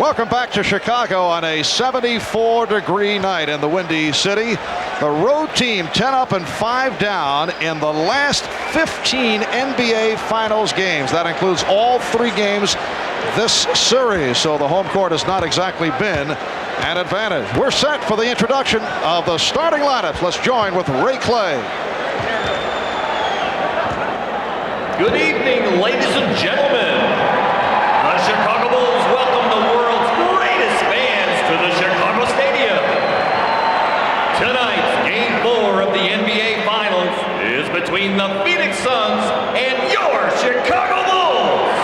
Welcome back to Chicago on a 74-degree night in the Windy City. The road team 10 up and 5 down in the last 15 NBA Finals games. That includes all 3 games this series, so the home court has not exactly been an advantage. We're set for the introduction of the starting lineups. Let's join with Ray Clay. Good evening, ladies and gentlemen. The Chicago Bulls welcome the world's greatest fans to the Chicago Stadium. Tonight's Game 4 of the NBA Finals is between the Phoenix Suns and your Chicago Bulls.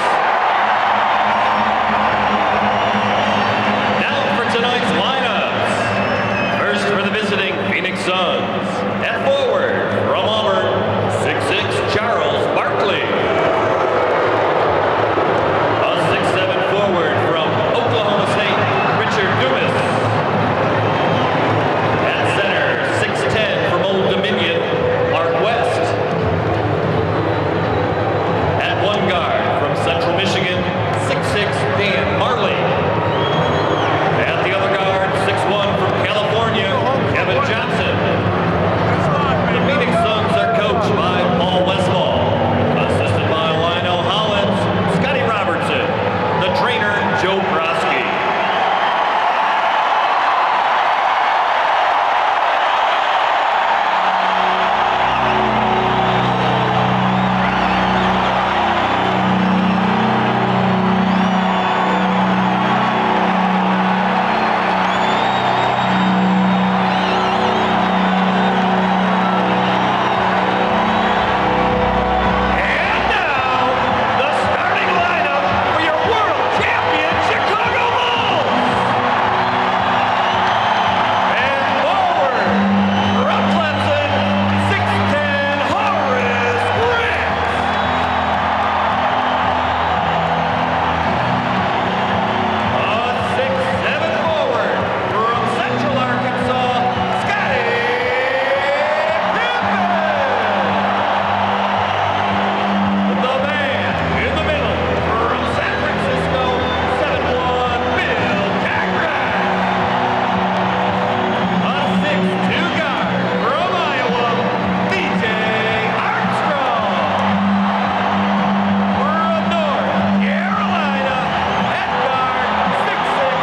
Now for tonight's lineups. First for the visiting Phoenix Suns. At forward from Auburn, 6'6" Charles Barkley. A 6'7" forward from Oklahoma State, Richard Dumas. At center, 6'10" from Old Dominion, Mark West. At one guard from Central Michigan, 6'6" Dan Marley. At the other guard, 6'1" from California, Kevin Johnson. The Phoenix Suns are coached by Paul Westphal, assisted by Lionel Hollins, Scotty Robertson, the trainer Joe Brodsky. And now, the starting lineup for your world champion Chicago Bulls. And forward, from Clemson, 6'10", Horace Grant. A 6'7" forward from Central Arkansas, Scotty Pippen. The man in the middle from San Francisco, 7'1", Bill Cartwright. A 6'2" guard from Iowa, DJ Armstrong. From North Carolina, at guard, 6'6",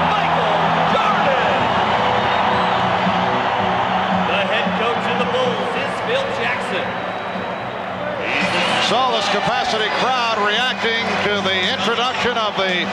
Michael Jordan. The head coach of the Bulls is Phil Jackson. Saw this capacity crowd reacting to the introduction of the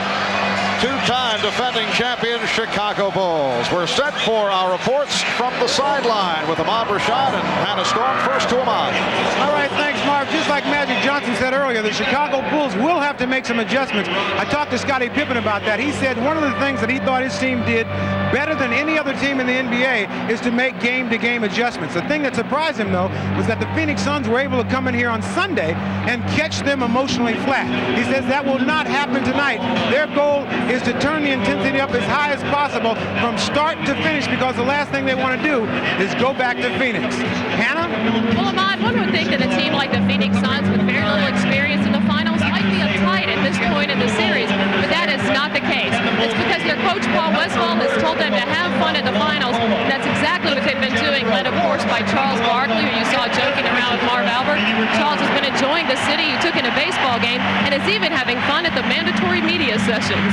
two-time defending champion Chicago Bulls. We're set for our reports from the sideline with Ahmad Rashad and Hannah Storm. First to Ahmad. All right, thanks, Marv. Just like Magic Johnson said earlier, the Chicago Bulls will have to make some adjustments. I talked to Scottie Pippen about that. He said one of the things that he thought his team did better than any other team in the NBA is to make game-to-game adjustments. The thing that surprised him, though, was that the Phoenix Suns were able to come in here on Sunday and catch them emotionally flat. He says that will not happen tonight. Their goal is to turn the intensity up as high as possible from start to finish, because the last thing they want to do is go back to Phoenix. Hannah? Well, Ahmad, one would think that a team like the Phoenix Suns with very little experience in the finals might be uptight at this point in the series, but that is not the case. It's because their coach, Paul Westphal, has told them to have fun at the finals, and that's exactly what they've been doing, led, of course, by Charles Barkley, who you saw joking around with Marv Albert. Charles has been enjoying the city. He took in a baseball game and is even having fun at the mandatory media sessions.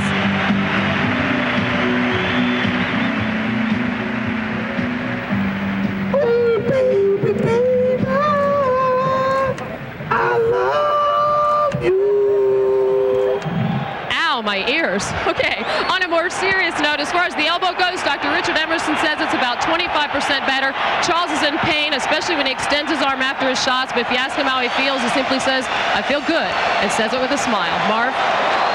Ow, my ears. Okay, on a more serious note, as far as the elbow goes, Dr. Richard Emerson says it's about 25% better. Charles is in pain, especially when he extends his arm after his shots, but if you ask him how he feels, he simply says, I feel good, and says it with a smile. Marv?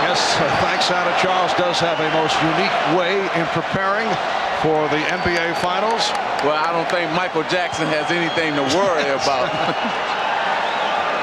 Yes, thanks, Hannah. Charles does have a most unique way in preparing for the NBA Finals. Well, I don't think Michael Jackson has anything to worry about.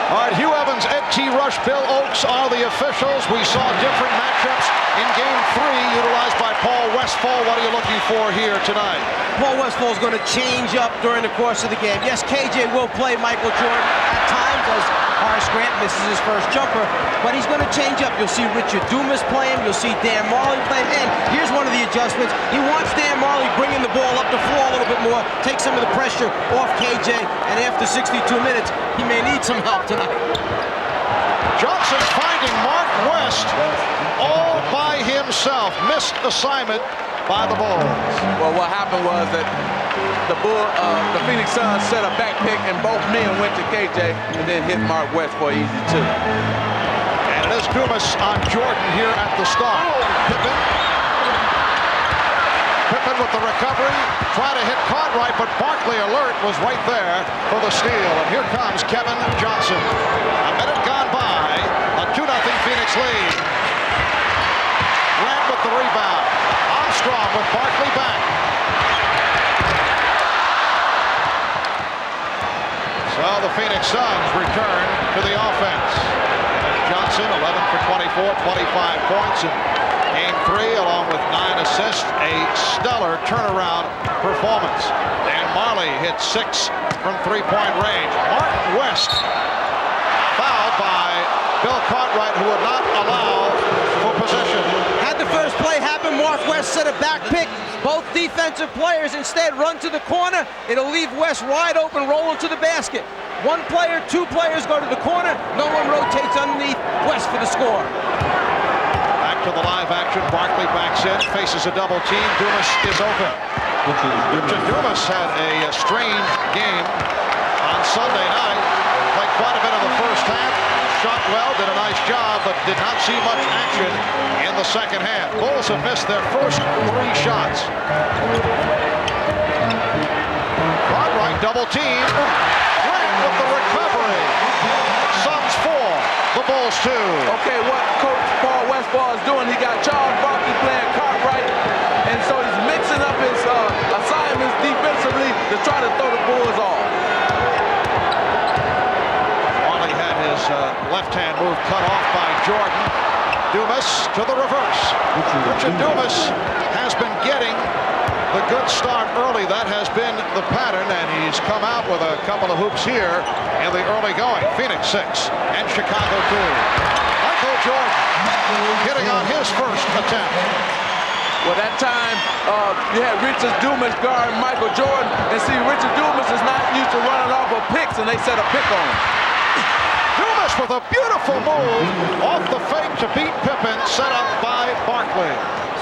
All right, Hugh Evans, Ed T. Rush, Bill Oakes are the officials. We saw different matchups in Game 3 utilized by Paul Westphal. Westphal, what are you looking for here tonight? Paul Westphal is going to change up during the course of the game. Yes, KJ will play Michael Jordan at times as Horace Grant misses his first jumper, but he's going to change up. You'll see Richard Dumas play him. You'll see Dan Marley play him. And here's one of the adjustments. He wants Dan Marley bringing the ball up the floor a little bit more, take some of the pressure off KJ, and after 62 minutes, he may need some help tonight. Johnson finding Mark West all by himself. Missed assignment by the Bulls. Well, what happened was that the Phoenix Suns set a back pick, and both men went to KJ and then hit Mark West for easy two. And it is Dumas on Jordan here at the start. Pippen with the recovery, trying to hit Cartwright, but Barkley alert was right there for the steal. And here comes Kevin Johnson. A minute gone by, a 2-0 Phoenix lead. Grant with the rebound. Armstrong with Barkley back. So the Phoenix Suns return to the offense. Johnson, 11 for 24, 25 points in Game 3, along with 9 assists. A stellar turnaround performance. Dan Marley hit 6 from three-point range. Mark West fouled by Bill Cartwright, who would not allow for possession. Had the first play happen, Mark West set a back pick. Both defensive players instead run to the corner. It'll leave West wide open, rolling to the basket. One player, two players go to the corner. No one rotates underneath West for the score. Back to the live action. Barkley backs in, faces a double team. Dumas is open. Richard Dumas had a strange game on Sunday night. Played quite a bit in the first half. Shot well, did a nice job, but did not see much action in the second half. Bulls have missed their first 3 shots. Cartwright double team. Grant with the recovery. Suns 4, the Bulls 2. Okay, what Coach Paul Westphal is doing, he got Charles Barkley playing Cartwright, and so he's mixing up his assignments defensively to try to throw the Bulls off. Left-hand move cut off by Jordan. Dumas to the reverse. Richard Dumas has been getting the good start early. That has been the pattern, and he's come out with a couple of hoops here in the early going. Phoenix 6 and Chicago 2. Michael Jordan hitting on his first attempt. Well, that time you had Richard Dumas guarding Michael Jordan, and see, Richard Dumas is not used to running off of picks, and they set a pick on him. Dumas with a beautiful move off the fake to beat Pippen, set up by Barkley.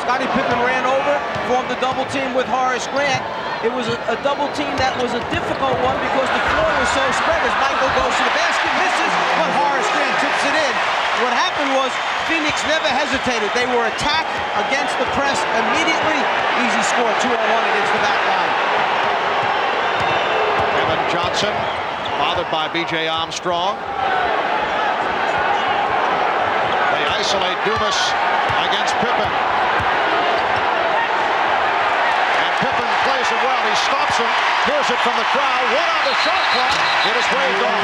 Scottie Pippen ran over, formed a double team with Horace Grant. It was a double team that was a difficult one because the floor was so spread as Michael goes to the basket, misses, but Horace Grant tips it in. What happened was Phoenix never hesitated. They were attacked against the press immediately. Easy score, 2-on-1 against the back line. Kevin Johnson, bothered by B.J. Armstrong. They isolate Dumas against Pippen. And Pippen plays it well. He stops him. Hears it from the crowd. One on the shot clock. It is waved off.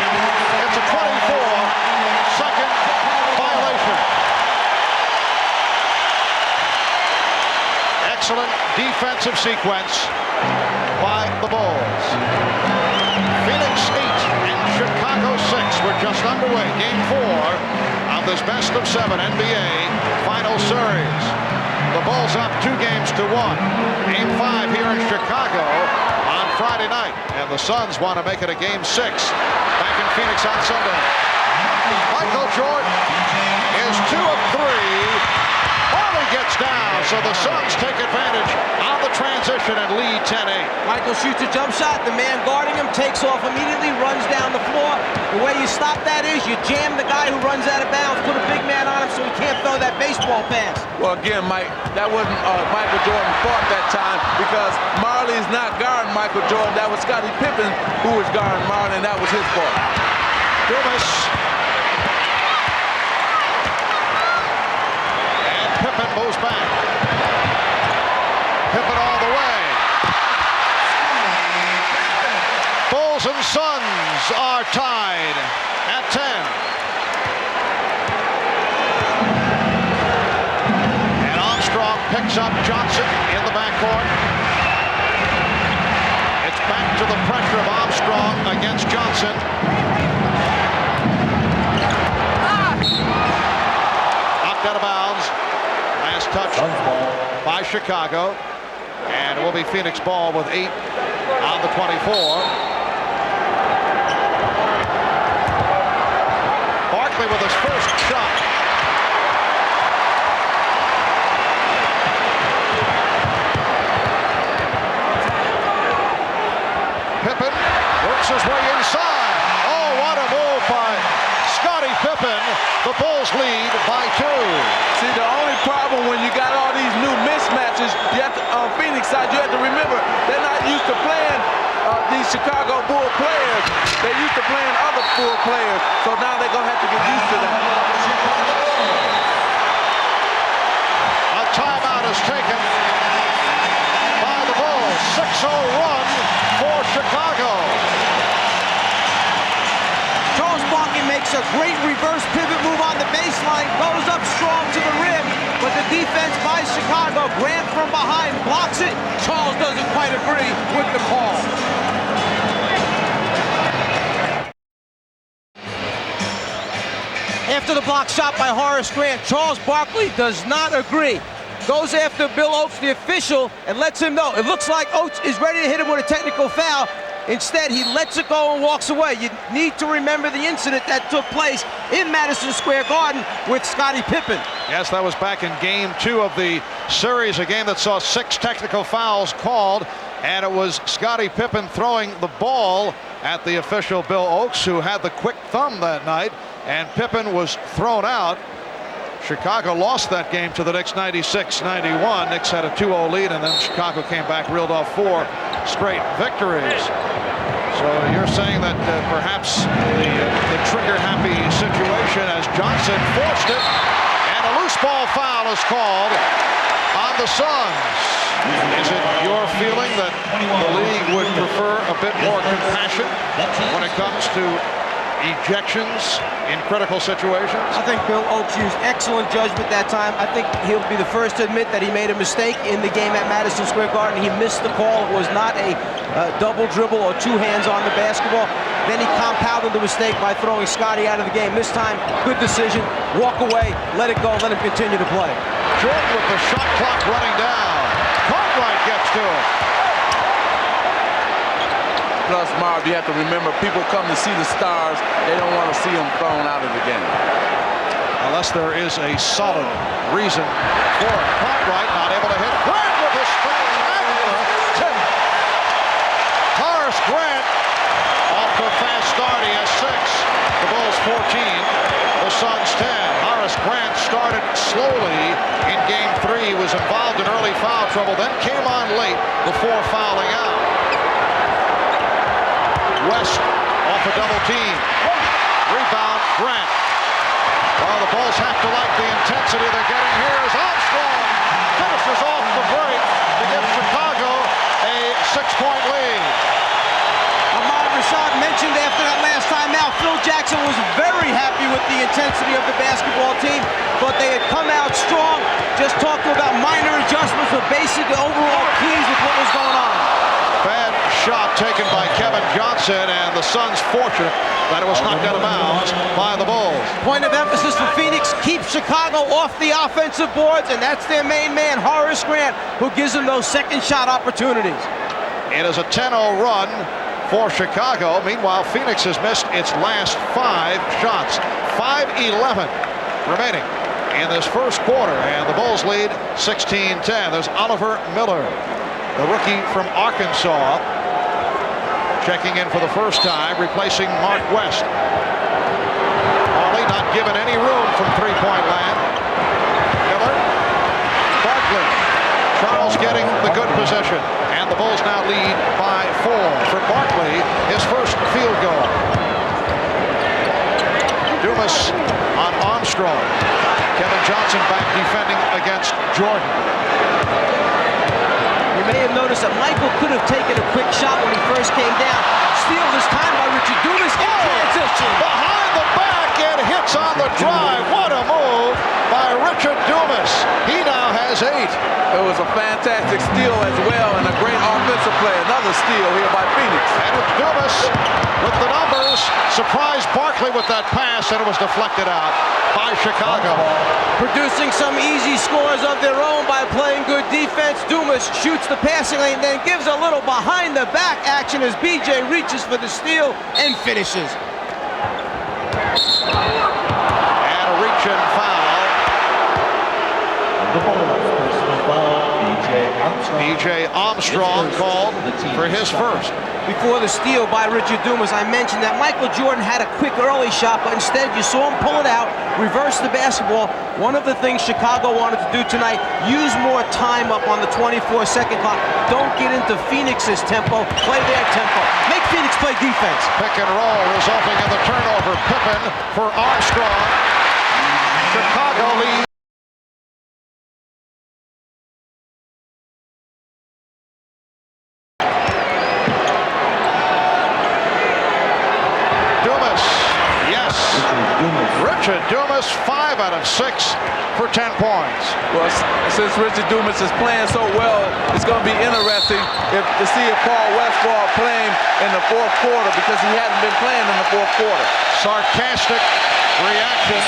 It's a 24-second violation. Excellent defensive sequence by the Bulls. Phoenix 8 and Chicago 6 were just underway. Game 4 of this best-of-7 NBA final series. The Bulls up 2-1. Game 5 here in Chicago on Friday night. And the Suns want to make it a Game 6 back in Phoenix on Sunday. Michael Jordan is 2 of 3. Barkley gets down, so the Suns take advantage on the transition and lead 10-8. Michael shoots a jump shot. The man guarding him takes off immediately, runs down the floor. The way you stop that is you jam the guy who runs out of bounds, put a big man on him so he can't throw that baseball pass. Well, again, Mike, that wasn't Michael Jordan's fault that time because Marley's not guarding Michael Jordan. That was Scottie Pippen who was guarding Marley, and that was his fault. Dumas. And Pippen moves back. Pippen all the way. Bulls and Suns are tied at 10. And Armstrong picks up Johnson in the backcourt. It's back to the pressure of Armstrong against Johnson. Knocked out of bounds. Last touch by Chicago. And it will be Phoenix ball with 8 on the 24. Barkley with his first shot. Pippen works his way inside. Oh, what a move by Scottie Pippen. The Bulls lead by 2. See, the only problem when you got all these new mismatches, you have to, on Phoenix side, you have to remember they're not used to playing these Chicago Bull players. They're used to playing other Bull players, so now they're gonna have to get used to that. A timeout is taken by the Bulls. 6-0 run for Chicago. Charles Barkley makes a great reverse pivot move on the baseline, goes up strong to the rim, but the defense by Chicago, Grant from behind blocks it. Charles doesn't quite agree with the call. After the block shot by Horace Grant, Charles Barkley does not agree. Goes after Bill Oates, the official, and lets him know. It looks like Oates is ready to hit him with a technical foul. Instead, he lets it go and walks away. You need to remember the incident that took place in Madison Square Garden with Scottie Pippen. Yes, that was back in game 2 of the series, a game that saw 6 technical fouls called, and it was Scottie Pippen throwing the ball at the official Bill Oates, who had the quick thumb that night, and Pippen was thrown out. Chicago lost that game to the Knicks 96-91. Knicks had a 2-0 lead, and then Chicago came back, reeled off 4 straight victories. So you're saying that perhaps the trigger-happy situation as Johnson forced it, and a loose ball foul is called on the Suns. Is it your feeling that the league would prefer a bit more compassion when it comes to ejections in critical situations? I think Bill Oates used excellent judgment that time. I think he'll be the first to admit that he made a mistake in the game at Madison Square Garden. He missed the call. It was not a double dribble or 2 hands on the basketball. Then he compounded the mistake by throwing Scottie out of the game. This time, good decision. Walk away, let it go, let him continue to play. Jordan with the shot clock running down. Cartwright gets to it. Plus, Marv, you have to remember, people come to see the stars. They don't want to see them thrown out of the game. Unless there is a solid reason for it. Cartwright not able to hit. Grant with a spectacular tip. Horace Grant off to a fast start. He has 6. The Bulls 14. The Suns 10. Horace Grant started slowly in game 3. He was involved in early foul trouble, then came on late before fouling out. West off a double team. Rebound, Grant. Well, the Bulls have to like the intensity they're getting here as Armstrong finishes off the break to give Chicago a 6-point lead. Ahmad Rashad mentioned after that last timeout, Phil Jackson was very happy with the intensity of the basketball team, but they had come out strong. Just talked about minor adjustments, but basically overall pleased with what was going on. Bad shot taken by Kevin Johnson, and the Suns fortunate that it was knocked out of bounds by the Bulls. Point of emphasis for Phoenix, keep Chicago off the offensive boards, and that's their main man, Horace Grant, who gives them those second shot opportunities. It is a 10-0 run for Chicago. Meanwhile, Phoenix has missed its last 5 shots. 5:11 remaining in this first quarter, and the Bulls lead 16-10. There's Oliver Miller, the rookie from Arkansas, checking in for the first time, replacing Mark West. Barkley not given any room from three-point land. Miller, Barkley, Charles getting the good position, and the Bulls now lead by 4. For Barkley, his first field goal. Dumas on Armstrong. Kevin Johnson back defending against Jordan. You may have noticed that Michael could have taken a quick shot when he first came down. Steal this time by Richard Dumas in transition. Behind the back and hits on the drive. What a move by Richard Dumas. He now has 8. It was a fantastic steal as well, and a great offensive play. Another steal here by Phoenix. And it's Dumas with the numbers. Surprised Barkley with that pass, and it was deflected out by Chicago. Producing some easy scores of their own by playing good defense. Dumas shoots the passing lane, then gives a little behind-the-back action as BJ reaches for the steal and finishes. And a reach-in foul. The Bulls personal foul, B.J. Armstrong called for his first. Before the steal by Richard Dumas, I mentioned that Michael Jordan had a quick early shot, but instead you saw him pull it out, reverse the basketball. One of the things Chicago wanted to do tonight, use more time up on the 24-second clock. Don't get into Phoenix's tempo, play their tempo. Make Phoenix play defense. Pick and roll resulting in the turnover. Pippen for Armstrong. Chicago leads. Richard Dumas, 5 out of 6 for 10 points. Well, since Richard Dumas is playing so well, it's going to be interesting to see if Paul Westphal playing in the fourth quarter, because he hasn't been playing in the fourth quarter. Sarcastic reaction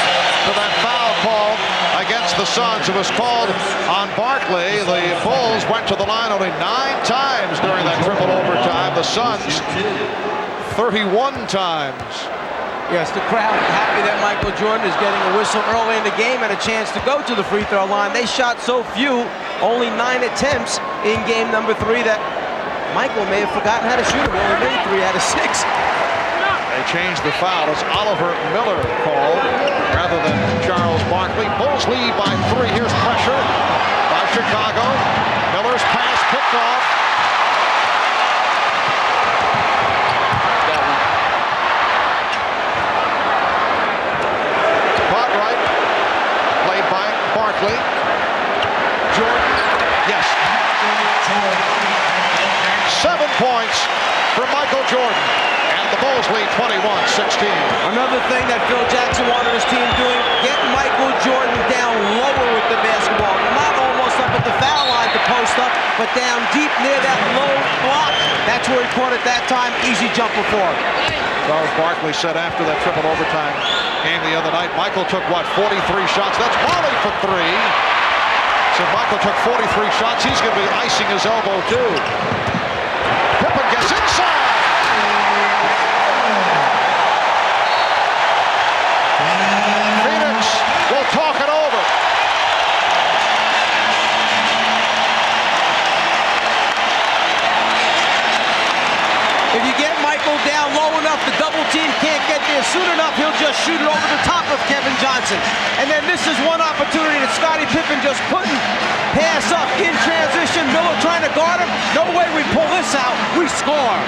to that foul call against the Suns. It was called on Barkley. The Bulls went to the line only 9 times during that triple overtime. The Suns 31 times. Yes, the crowd happy that Michael Jordan is getting a whistle early in the game and a chance to go to the free throw line. They shot so few, only 9 attempts in game number 3, that Michael may have forgotten how to shoot them. Only made 3 out of 6. They changed the foul. It's Oliver Miller called rather than Charles Barkley. Bulls lead by 3. Here's pressure by Chicago. Miller's pass picked off. Barkley. Jordan. Yes. 7 points for Michael Jordan. And the Bulls lead 21-16. Another thing that Phil Jackson wanted his team doing, get Michael Jordan down lower with the basketball. Not almost up at the foul line to post up, but down deep near that low block. That's where he caught it that time. Easy jumper for him. Charles Barkley said after that triple overtime game the other night, Michael took, what, 43 shots? That's Wally for 3. So Michael took 43 shots. He's going to be icing his elbow, too. Pippen gets inside. Phoenix will talk it over. If you get Michael down low enough, the double team can't get there soon enough, he'll just shoot it over the top of Kevin Johnson. And then this is one opportunity that Scottie Pippen just couldn't pass up in transition. Miller trying to guard him. No way we pull this out. We score.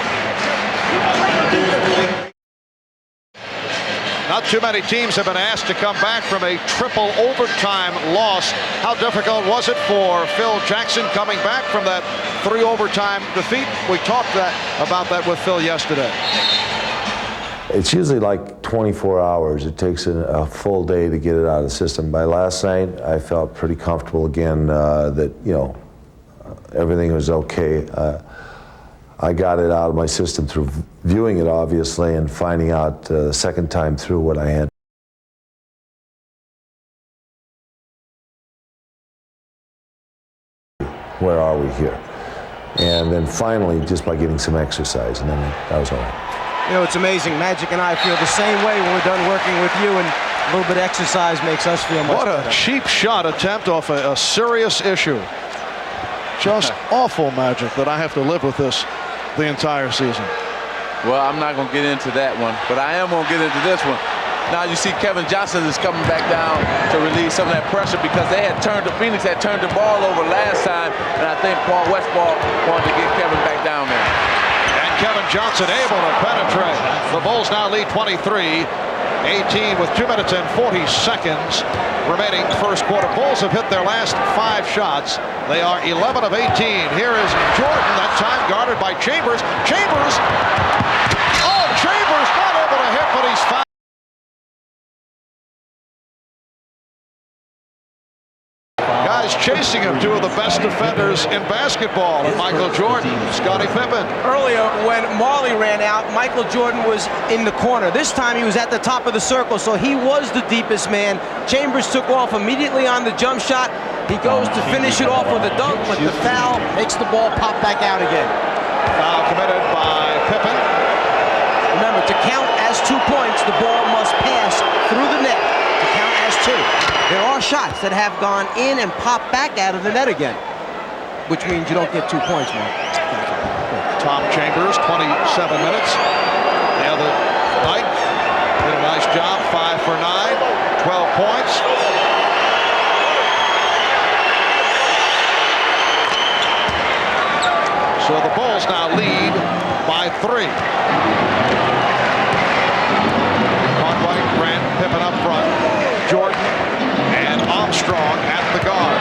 Not too many teams have been asked to come back from a triple overtime loss. How difficult was it for Phil Jackson coming back from that 3 overtime defeat? We talked about that with Phil yesterday. It's usually like 24 hours. It takes a full day to get it out of the system. By last night, I felt pretty comfortable again that, everything was okay. I got it out of my system through viewing it, obviously, and finding out the second time through what I had. Where are we here? And then finally, just by getting some exercise, and then that was all right. You know, it's amazing. Magic and I feel the same way when we're done working with you, and a little bit of exercise makes us feel much better. What a cheap shot attempt off a serious issue. Just awful, Magic, that I have to live with this the entire season. Well, I'm not going to get into that one, but I am going to get into this one. Now you see Kevin Johnson is coming back down to relieve some of that pressure, because Phoenix had turned the ball over last time, and I think Paul Westphal wanted to get Kevin back down there. And Kevin Johnson able to penetrate. The Bulls now lead 23-18 with 2 minutes and 40 seconds remaining first quarter. Bulls have hit their last 5 shots. They are 11 of 18. Here is Jordan, that time guarded by Chambers. Chambers! Oh, Chambers not able to hit, but he's fouled. guys chasing him, two of the best defenders in basketball, and Michael Jordan, Scottie Pippen. Earlier, when Marley ran out, Michael Jordan was in the corner. This time he was at the top of the circle, so he was the deepest man. Chambers took off immediately on the jump shot. He goes to finish it off with a dunk, but the foul makes the ball pop back out again. Foul committed by Pippen. Remember, to count as 2 points, the ball must pass through the net to count as 2. There are shots that have gone in and popped back out of the net again, which means you don't get 2 points, man. Tom Chambers, 27 minutes. The other night, did a nice job, 5 for 9, 12 points. So the Bulls now lead by 3. Barkley, Grant, Pippen up front, Jordan and Armstrong at the guard.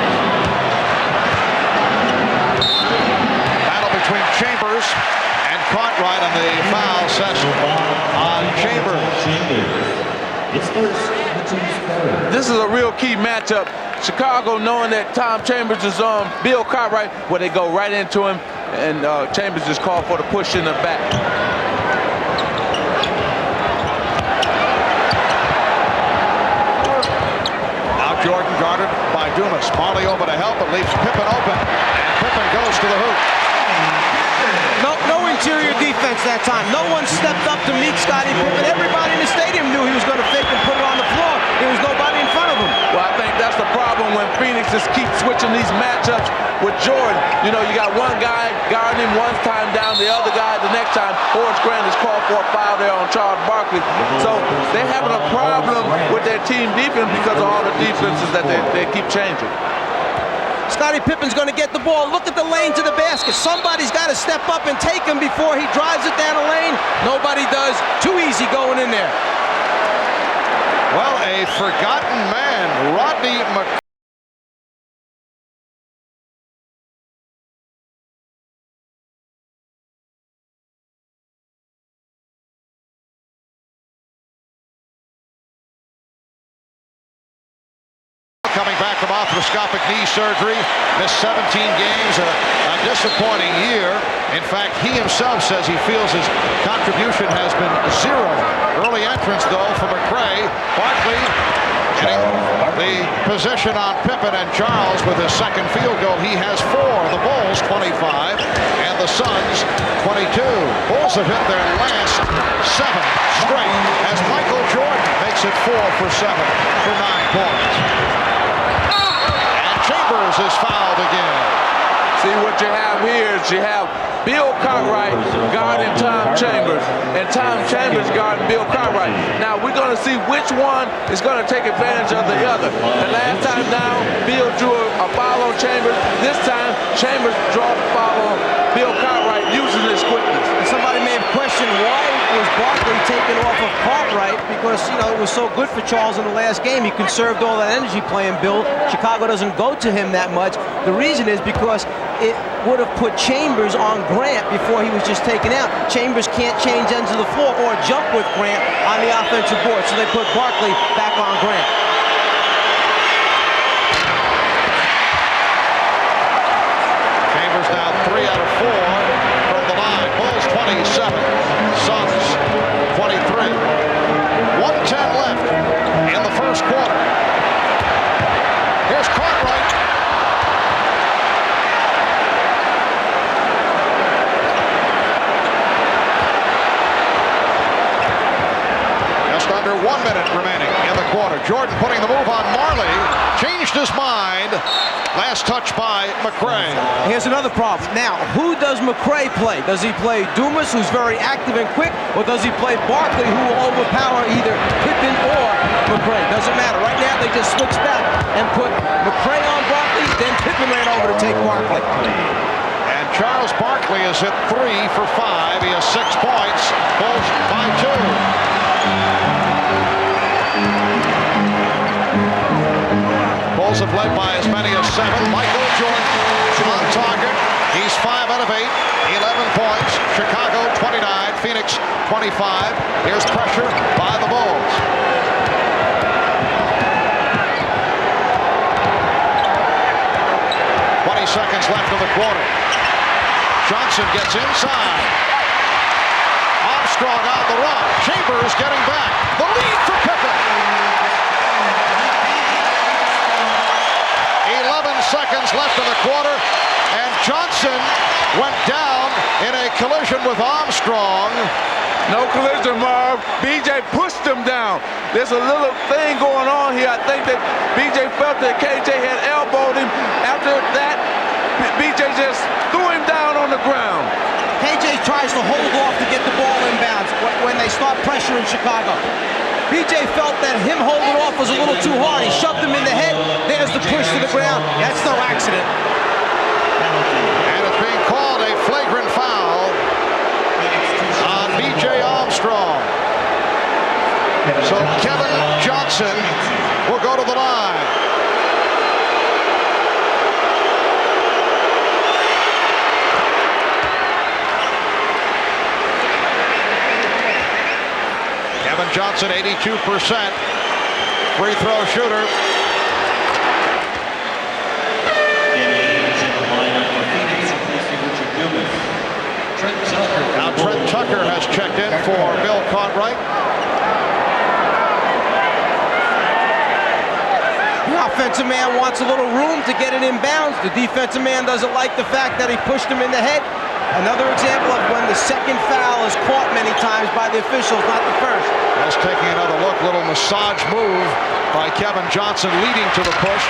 Battle between Chambers and Cartwright on the foul session on Chambers. This is a real key matchup. Chicago, knowing that Tom Chambers is on Bill Cartwright, where they go right into him, and Chambers is called for the push in the back. Now Jordan guarded by Dumas. Marley over to help, but leaves Pippen open. And Pippen goes to the hoop. No interior defense that time. No one stepped up to meet Scottie Pippen. Everybody in the stadium knew he was going to fake and put it on the floor. There was nobody in front of him. Well, I think that's the problem when Phoenix just keeps switching these matchups with Jordan. You know, you got one guy guarding him one time down, the other guy the next time. Horace Grant is called for a foul there on Charles Barkley. So they're having a problem with their team defense because of all the defenses that they keep changing. Scottie Pippen's going to get the ball. Look at the lane to the basket. Somebody's got to step up and take him before he drives it down the lane. Nobody does. Too easy going in there. Well, a forgotten man, Rodney McCray. Coming back from arthroscopic knee surgery, missed 17 games, a disappointing year. In fact, he himself says he feels his contribution has been 0. Early entrance, though, for McCray. Barkley getting the position on Pippen, and Charles with his second field goal. He has 4. The Bulls 25 and the Suns 22. Bulls have hit their last 7 straight as Michael Jordan makes it 4 for 7 for 9 points. Chambers is fouled again. See, what you have here is you have Bill Cartwright guarding Tom Chambers, and Tom Chambers guarding Bill Cartwright. Now, we're going to see which one is going to take advantage of the other. The last time down, Bill drew a foul on Chambers. This time, Chambers draws a foul on Bill Cartwright using his quickness. And somebody may have questioned why was Barkley taken off of Cartwright, because, you know, it was so good for Charles in the last game. He conserved all that energy playing Bill. Chicago doesn't go to him that much. The reason is because it would have put Chambers on Grant before he was just taken out. Chambers can't change ends of the floor or jump with Grant on the offensive board, so they put Barkley back on Grant. Chambers now 3 out of 4 from the line. Bulls 27, Suns 23. 1:10 left in the first quarter. Here's Cartwright. Just under 1 minute remaining in the quarter. Jordan putting the move on Marley. Changed his mind. Last touch by McCray. Here's another problem. Now, who does McCray play? Does he play Dumas, who's very active and quick, or does he play Barkley, who will overpower either Pippen or McCray? Doesn't matter. Right now, they just switched back and put McCray on Barkley, then Pippen ran over to take Barkley. And Charles Barkley has hit 3 for 5. He has 6 points. Bulls by 2. Bulls have led by as many as 7. Michael Jordan on target. He's 5 out of 8. 11 points. Chicago 29. Phoenix 25. Here's pressure by the Bulls. seconds left in the quarter. Johnson gets inside. Armstrong on the run. Chambers getting back. The lead for Pippen. 11 seconds left in the quarter, and Johnson went down in a collision with Armstrong. No collision, Marv. BJ pushed him down. There's a little thing going on here. I think that BJ felt that KJ had elbowed him. After that, BJ just threw him down on the ground. KJ tries to hold off to get the ball inbounds when they start pressuring Chicago. BJ felt that him holding off was a little too hard. He shoved him in the head. There's the push to the ground. That's no accident. And it's being called a flagrant foul on B.J. Armstrong. So Kevin Johnson will go to the line. Kevin Johnson, 82% free throw shooter. Now Trent Tucker has checked in for Bill Cartwright. The offensive man wants a little room to get it inbounds. The defensive man doesn't like the fact that he pushed him in the head. Another example of when the second foul is caught many times by the officials, not the first. That's taking another look. Little massage move by Kevin Johnson leading to the push.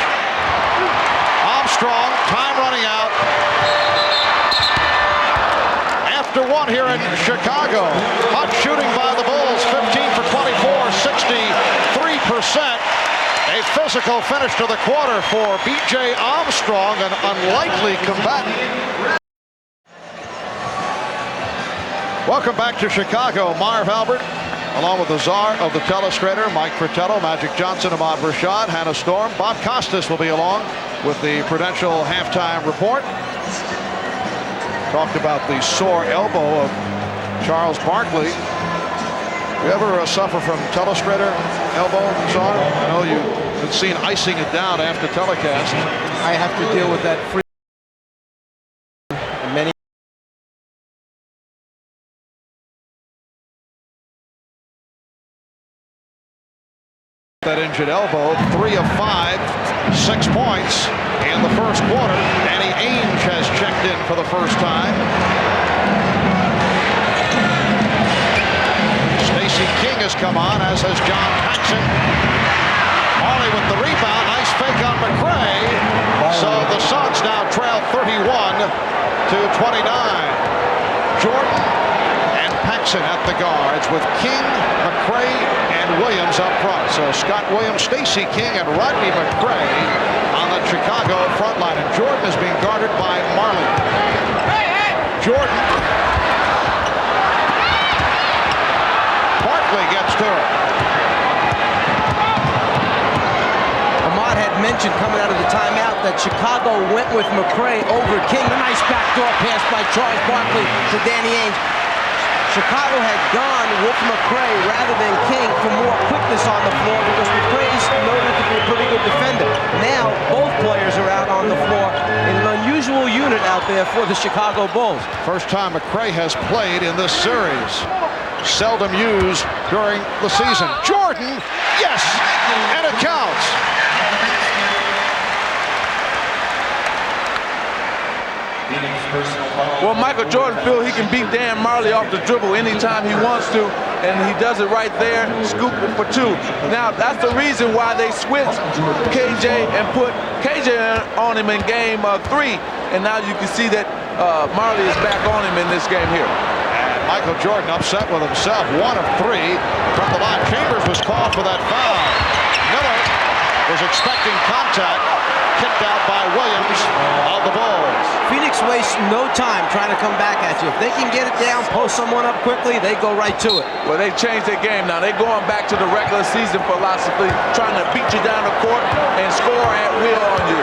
Armstrong, time running out. After one here in Chicago. Hot shooting by the Bulls, 15 for 24, 63%. A physical finish to the quarter for B.J. Armstrong, an unlikely combatant. Welcome back to Chicago. Marv Albert, along with the czar of the telestrator, Mike Fratello, Magic Johnson, Ahmad Rashad, Hannah Storm. Bob Costas will be along with the Prudential halftime report. Talked about the sore elbow of Charles Barkley. You ever suffer from telestrator elbow, Czar? I know you've been seen icing it down after telecast. I have to deal with that many. That injured elbow, 3 of 5, 6 points in the first quarter. Danny Ainge has checked in for the first time. Stacey King has come on, as has John Paxson. Marley with the rebound, nice fake on McRae. So the Suns now trail 31 to 29. Jordan and Paxson at the guards with King, McRae, and Williams up front. So Scott Williams, Stacey King, and Rodney McRae on the Chicago front line. And Jordan is being guarded by Marley. Jordan. Barkley gets to it. Ahmad had mentioned coming out of the timeout that Chicago went with McRae over King. A nice backdoor pass by Charles Barkley to Danny Ainge. Chicago had gone with McRae rather than King for more quickness on the floor because McRae's noted to be a pretty good defender. Now both players are out on the floor in an unusual unit out there for the Chicago Bulls. First time McRae has played in this series. Seldom used during the season. Jordan, yes, and it counts. Well, Michael Jordan feels he can beat Dan Marley off the dribble anytime he wants to, and he does it right there, scoop it for 2. Now, that's the reason why they switched KJ and put KJ on him in game 3, and now you can see that Marley is back on him in this game here. And Michael Jordan upset with himself, 1 of 3 from the line. Chambers was called for that foul. Miller was expecting contact, kicked out by Williams of the Bulls. Phoenix wastes no time trying to come back at you. If they can get it down, post someone up quickly, they go right to it. Well, they changed their game now. They're going back to the regular season philosophy, trying to beat you down the court and score at will on you.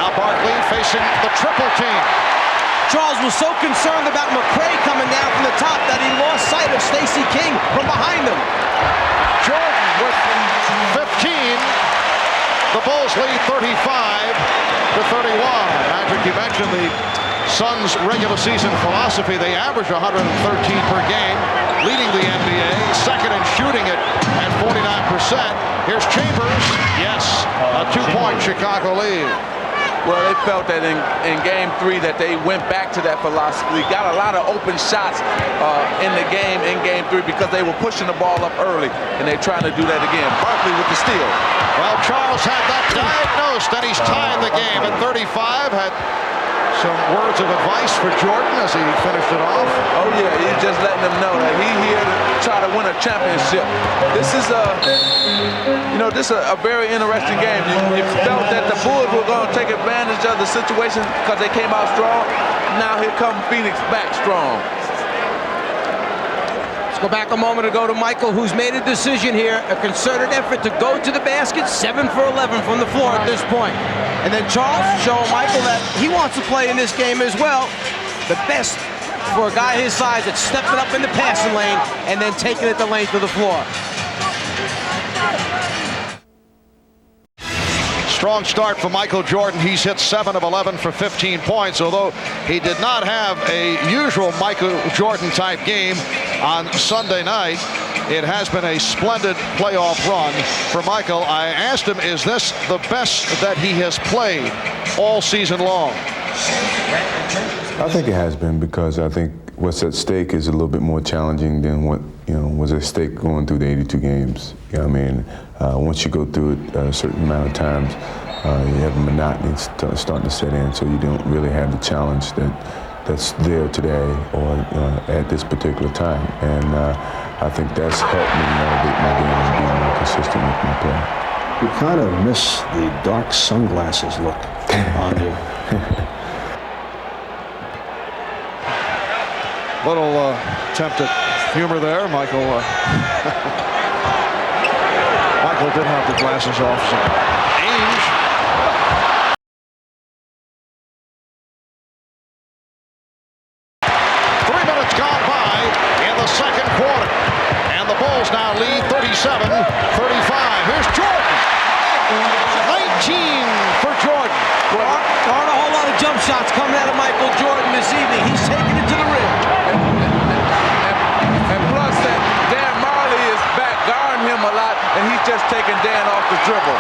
Now Barkley facing the triple team. Charles was so concerned about McRae coming down from the top that he lost sight of Stacey King from behind him. Jordan with 15. The Bulls lead 35-31. Magic, you mentioned the Suns' regular season philosophy. They average 113 per game, leading the NBA, second in shooting at 49%. Here's Chambers. Yes, a 2-point Chicago lead. Well, they felt that in Game 3 that they went back to that philosophy. Got a lot of open shots in the game in Game 3 because they were pushing the ball up early, and they're trying to do that again. Barkley with the steal. Well, Charles had that diagnosed, and he's tying the game at 35. Had some words of advice for Jordan as he finished it off. Oh yeah, he's just letting them know that he's here to try to win a championship. This is a very interesting game. You felt that the Bulls were going to take advantage of the situation because they came out strong. Now here comes Phoenix back strong. Let's go back a moment ago to Michael, who's made a decision here, a concerted effort to go to the basket, 7 for 11 from the floor at this point. And then Charles showing Michael that he wants to play in this game as well. The best for a guy his size that's stepping up in the passing lane and then taking it the length of the floor. Strong start for Michael Jordan. He's hit 7 of 11 for 15 points, although he did not have a usual Michael Jordan type game on Sunday night. It has been a splendid playoff run for Michael. I asked him, is this the best that he has played all season long? I think it has been, because I think what's at stake is a little bit more challenging than what was at stake going through the 82 games. You know what I mean? Once you go through it a certain amount of times, you have a monotony starting to set in, so you don't really have the challenge that's there today or at this particular time. And I think that's helped me elevate my game and be more consistent with my play. You kind of miss the dark sunglasses look on you. Little attempt at humor there. Michael did have the glasses off. So. Ainge. Gone by in the second quarter, and the Bulls now lead 37-35. Here's Jordan. 19 for Jordan. There aren't a whole lot of jump shots coming out of Michael Jordan this evening. He's taking it to the rim. And plus that Dan Marley is back guarding him a lot, and he's just taking Dan off the dribble.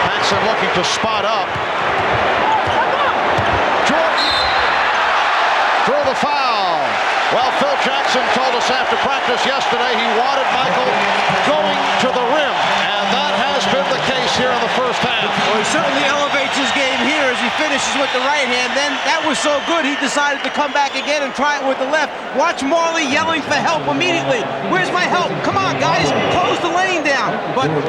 Paxson looking to spot up. Through the foul. Well, Phil Jackson told us after practice yesterday he wanted Michael going to the rim, and that has been the case here in the first half. Well, he certainly elevates his game here as he finishes with the right hand. Then that was so good he decided to come back again and try it with the left. Watch Marley yelling for help immediately. Where's my help? Come on, guys, close the lane down. But a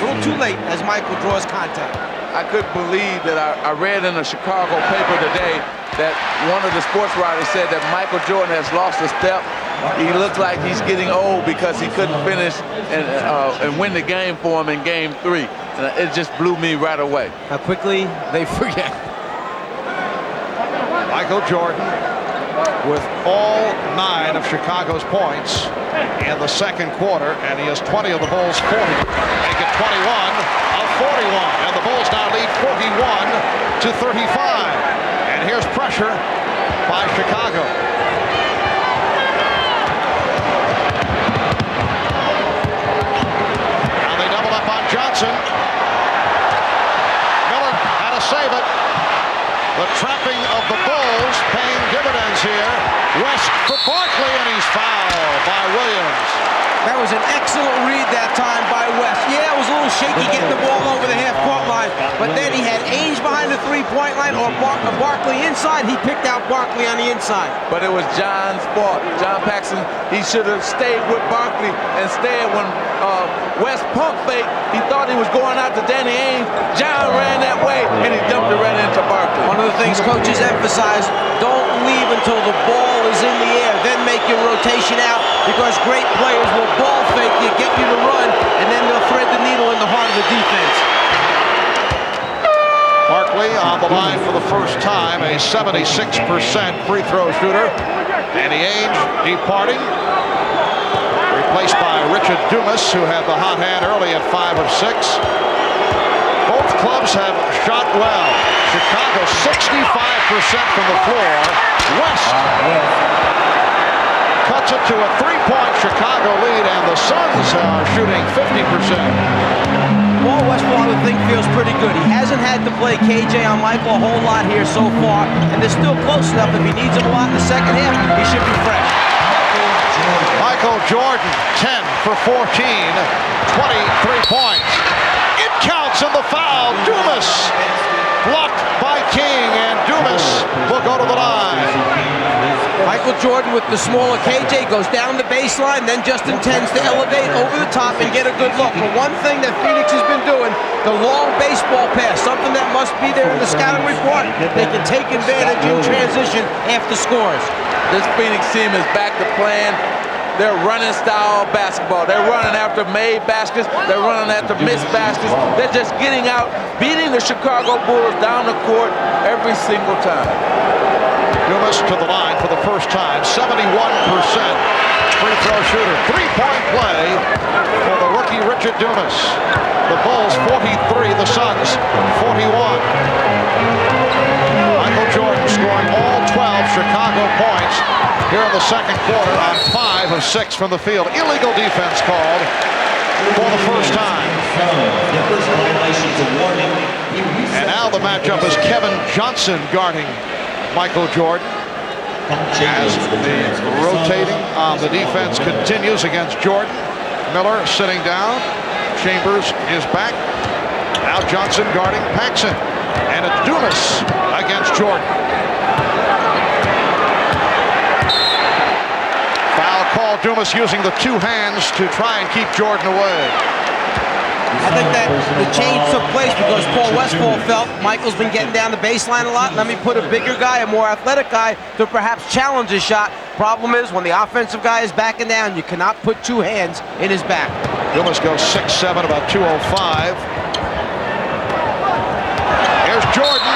little too late as Michael draws contact. I couldn't believe that I read in a Chicago paper today that one of the sports writers said that Michael Jordan has lost a step. He looks like he's getting old because he couldn't finish and win the game for him in Game 3. And it just blew me right away. How quickly they forget. Michael Jordan with all 9 of Chicago's points in the second quarter, and he has 20 of the Bulls' 40. Make it 21 of 41, and the Bulls now lead 41-35. And here's pressure by Chicago. Now they double up on Johnson. Miller had to save it. The trapping of the Bulls paying dividends here. West for Barkley, and he's fouled by Williams. That was an excellent read that time by West. Yeah, it was a little shaky getting the ball over the half-court line, but then he had Ainge behind the three-point line or Barkley inside. He picked out Barkley on the inside. But it was John's fault. John Paxson, he should have stayed with Barkley. Instead, when West pump fake, he thought he was going out to Danny Ainge. John ran that way, and he dumped it right into Barkley. One of the things coaches emphasize, don't leave until the ball is in the air, then make your rotation out, because great players will ball fake you, get you to run, and then they'll thread the needle in the heart of the defense. Barkley on the line for the first time, a 76% free throw shooter. Danny Ainge departing, replaced by Richard Dumas, who had the hot hand early at 5 of 6. Both clubs have shot well. Chicago 65% from the floor. West cuts it to a 3-point Chicago lead, and the Suns are shooting 50%. Paul Westphal, I would think, feels pretty good. He hasn't had to play KJ on Michael a whole lot here so far, and they're still close enough. If he needs him a lot in the second half, he should be fresh. Michael Jordan, 10 for 14, 23 points. It counts in the foul. Dumas blocked by King, and Dumas will go to the line. Michael Jordan with the smaller KJ goes down the baseline, then just intends to elevate over the top and get a good look. But one thing that Phoenix has been doing, the long baseball pass, something that must be there in the scouting report. They can take advantage in transition after scores. This Phoenix team is back to playing their running style basketball. They're running after made baskets. They're running after missed baskets. They're just getting out, beating the Chicago Bulls down the court every single time. Dumas to the line for the first time, 71% free throw shooter. 3-point play for the rookie Richard Dumas. The Bulls 43, the Suns 41. Michael Jordan scoring all 12 Chicago points here in the second quarter on 5 of 6 from the field. Illegal defense called for the first time. And now the matchup is Kevin Johnson guarding Michael Jordan as the rotating on the defense continues against Jordan. Miller sitting down. Chambers is back. Now Johnson guarding Paxson. And it's Dumas against Jordan. Foul call. Dumas using the two hands to try and keep Jordan away. I think that the change took place because Paul Westphal felt Michael's been getting down the baseline a lot. Let me put a bigger guy, a more athletic guy, to perhaps challenge his shot. Problem is, when the offensive guy is backing down, you cannot put two hands in his back. Dumas goes 6'7", about 205. Here's Jordan.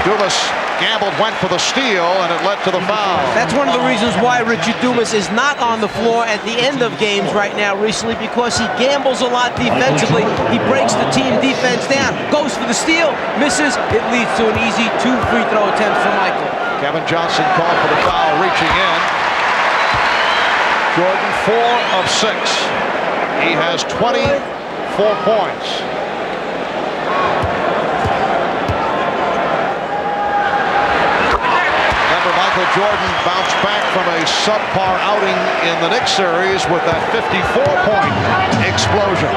Dumas gambled, went for the steal, and it led to the foul. That's one of the reasons why Richard Dumas is not on the floor at the end of games right now recently, because he gambles a lot defensively. He breaks the team defense down, goes for the steal, misses. It leads to an easy 2 free throw attempts for Michael. Kevin Johnson called for the foul, reaching in. Jordan 4 of 6. He has 24 points. Michael Jordan bounced back from a subpar outing in the Knicks series with that 54-point explosion.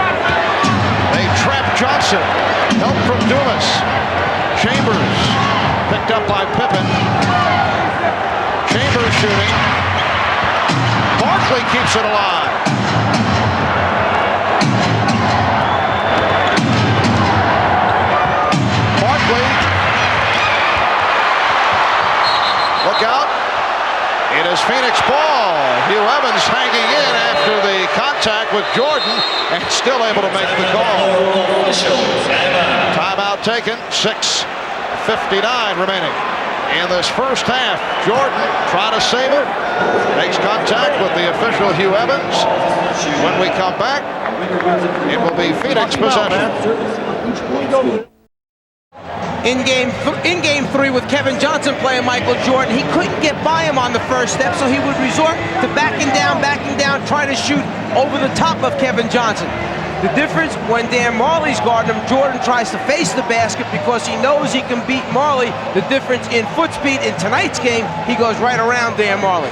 They trap Johnson. Help from Dumas. Chambers picked up by Pippen. Chambers shooting. Barkley keeps it alive. Barkley. Look out. It is Phoenix ball. Hugh Evans hanging in after the contact with Jordan and still able to make the call. Timeout taken. 6:59 remaining in this first half. Jordan trying to save it. Makes contact with the official Hugh Evans. When we come back, it will be Phoenix possession. In game 3 with Kevin Johnson playing Michael Jordan, he couldn't get by him on the first step, so he would resort to backing down, trying to shoot over the top of Kevin Johnson. The difference, when Dan Marley's guarding him, Jordan tries to face the basket because he knows he can beat Marley. The difference in foot speed in tonight's game, he goes right around Dan Marley.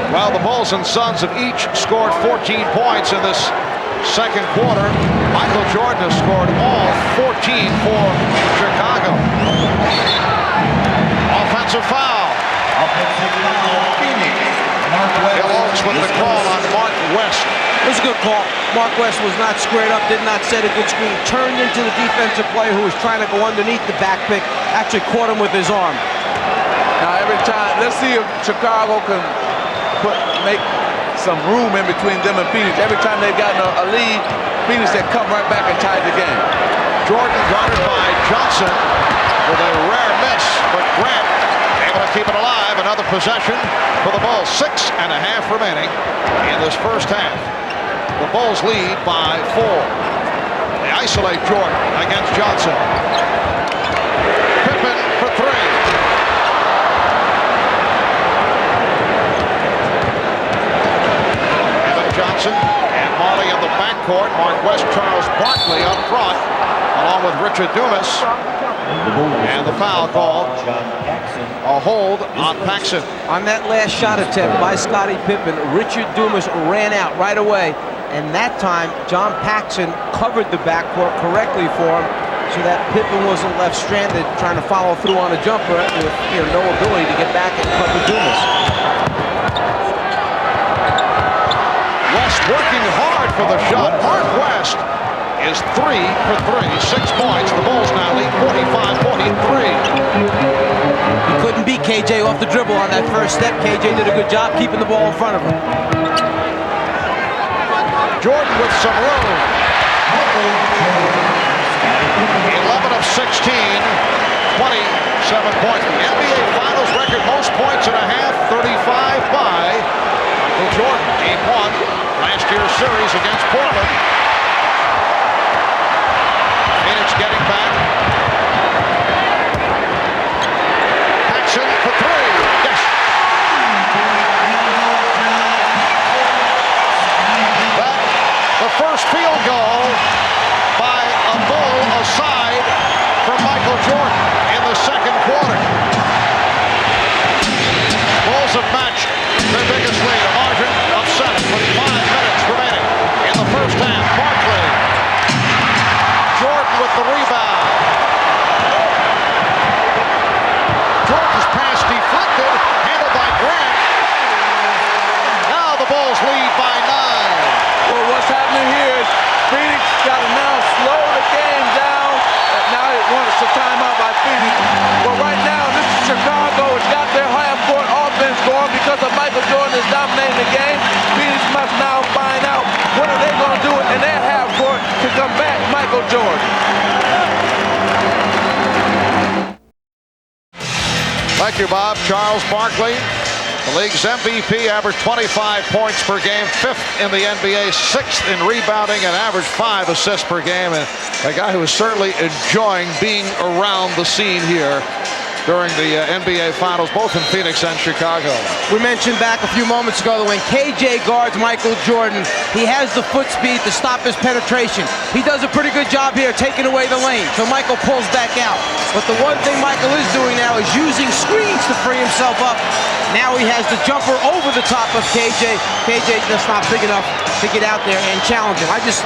Well, the Bulls and Suns have each scored 14 points in this second quarter. Michael Jordan has scored all 14 for Chicago. Offensive foul. Bill Oakes with the call on Mark West. It was a good call. Mark West was not squared up, did not set a good screen. Turned into the defensive player who was trying to go underneath the back pick. Actually caught him with his arm. Now every time, let's see if Chicago can make some room in between them and Phoenix. Every time they've gotten a lead, Phoenix had come right back and tied the game. Jordan guarded by Johnson with a rare miss, but Grant able to keep it alive. Another possession for the Bulls. 6.5 remaining in this first half. The Bulls lead by 4. They isolate Jordan against Johnson. Pippen for 3. Johnson and Marley in the backcourt. Mark West, Charles Barkley up front, along with Richard Dumas. And the foul called. A hold on Paxson. On that last shot attempt by Scottie Pippen, Richard Dumas ran out right away. And that time, John Paxson covered the backcourt correctly for him so that Pippen wasn't left stranded trying to follow through on a jumper with no ability to get back and cover Dumas. Working hard for the shot. Mark West is 3 for 3. 6 points. The Bulls now lead 45-43. He couldn't beat KJ off the dribble on that first step. KJ did a good job keeping the ball in front of him. Jordan with some room. 11 of 16. 27 points. The NBA Finals record most points in a half. 35 by Michael Jordan. Game 1. Last year's series against Portland. Phoenix getting back. Paxson for 3. Yes. The first field goal by a Bull aside from Michael Jordan in the second quarter. Bulls have matched their biggest lead, a margin of 7 with 5 minutes remaining in the first half. Barkley. Jordan with the rebound. Jordan's pass deflected, handled by Grant. Now the Bulls lead by 9. Well, what's happening here is Phoenix got to now slow the game down. Now it wants a timeout by Phoenix. But right now, this is Chicago. It's got their half-court offense going because of Michael Jordan is dominating the game. Phoenix must now find out what are they going to do in their half-court to combat Michael Jordan. Thank you, Bob. Charles Barkley, the league's MVP, averaged 25 points per game, 5th in the NBA, 6th in rebounding, and averaged 5 assists per game. And a guy who is certainly enjoying being around the scene here during the NBA Finals, both in Phoenix and Chicago. We mentioned back a few moments ago that when KJ guards Michael Jordan, he has the foot speed to stop his penetration. He does a pretty good job here taking away the lane, so Michael pulls back out. But the one thing Michael is doing now is using screens to free himself up. Now he has the jumper over the top of KJ. KJ just not big enough to get out there and challenge him. I just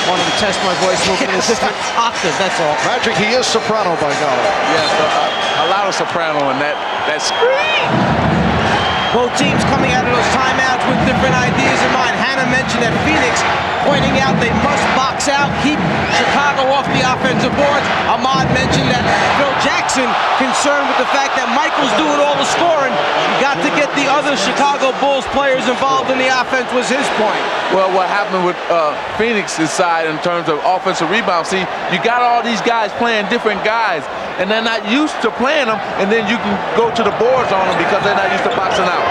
wanted to test my voice a little bit in a different octave, that's all. Magic, he is soprano by golly. Yes, a lot of soprano in that scream. Both teams coming out of those timeouts with different ideas in mind. Hannah mentioned that Phoenix pointing out they must box out, keep Chicago off the offensive boards. Ahmad mentioned that Phil Jackson concerned with the fact that Michael's doing all the scoring. You got to get the other Chicago Bulls players involved in the offense was his point. Well, what happened with Phoenix's side in terms of offensive rebound, see, you got all these guys playing different guys, and they're not used to playing them, and then you can go to the boards on them because they're not used to boxing out.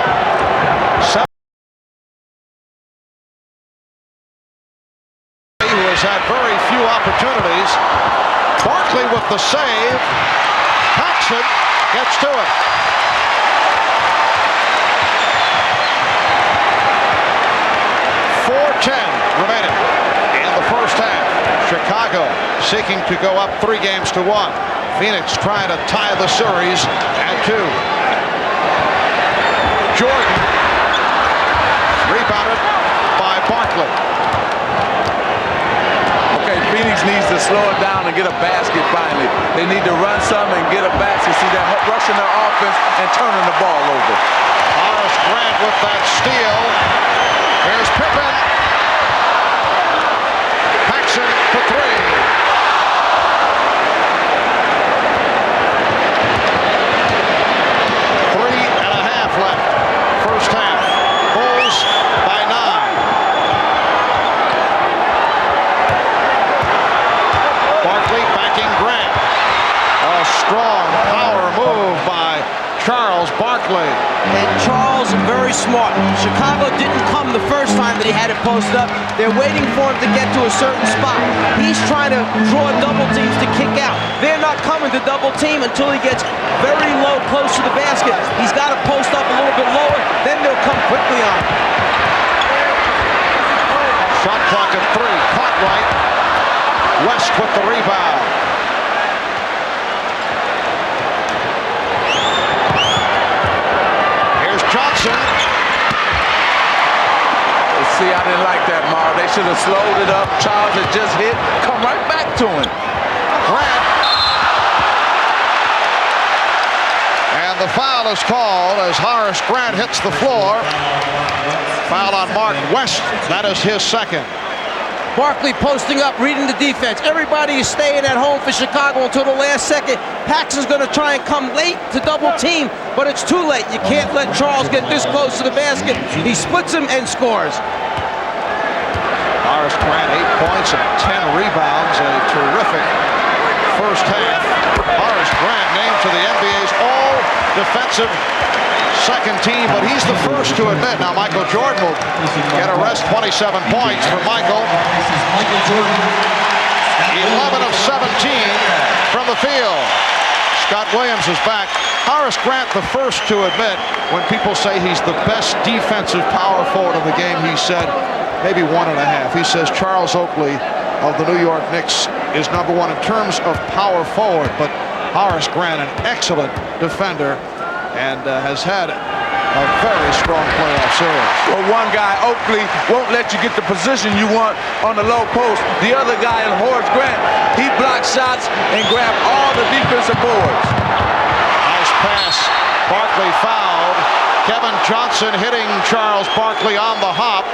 Who has had very few opportunities. Barkley with the save. Paxson gets to it. .4:10 remaining in the first half. Chicago seeking to go up 3-1. Phoenix trying to tie the series at 2. Jordan rebounded by Barkley. Okay, Phoenix needs to slow it down and get a basket finally. They need to run some and get a basket. See, they're rushing their offense and turning the ball over. Horace Grant with that steal. Here's Pippen. Paxson for 3. Left. First half. Bulls by 9. Barkley backing Grant. A strong power move by Charles. Barkley. And Charles, very smart. Chicago didn't come the first time that he had it posted up. They're waiting for him to get to a certain spot. He's trying to draw double teams to kick out. They're not coming to double team until he gets very low, close to the basket. He's got to post up a little bit lower, then they'll come quickly on him. Shot clock at 3, caught right. West with the rebound. Here's Johnson. See, I didn't like that, Marv. They should have slowed it up. Charles had just hit. Come right back to him. Grant. And the foul is called as Horace Grant hits the floor. Foul on Mark West. That is his second. Barkley posting up, reading the defense. Everybody is staying at home for Chicago until the last second. Paxson's going to try and come late to double team, but it's too late. You can't let Charles get this close to the basket. He splits him and scores. Horace Grant, 8 points and 10 rebounds. A terrific first half. Horace Grant named to the NBA's all-defensive second team, but he's the first to admit. Now Michael Jordan will get a rest. 27 points for Michael. 11 of 17 from the field. Scott Williams is back. Horace Grant the first to admit when people say he's the best defensive power forward of the game, he said maybe 1.5. He says Charles Oakley of the New York Knicks is #1 in terms of power forward, but Horace Grant, an excellent defender, and has had a very strong playoff series. Well, one guy, Oakley, won't let you get the position you want on the low post. The other guy, Horace Grant, he blocks shots and grabs all the defensive boards. Nice pass. Barkley fouled. Kevin Johnson hitting Charles Barkley on the hop,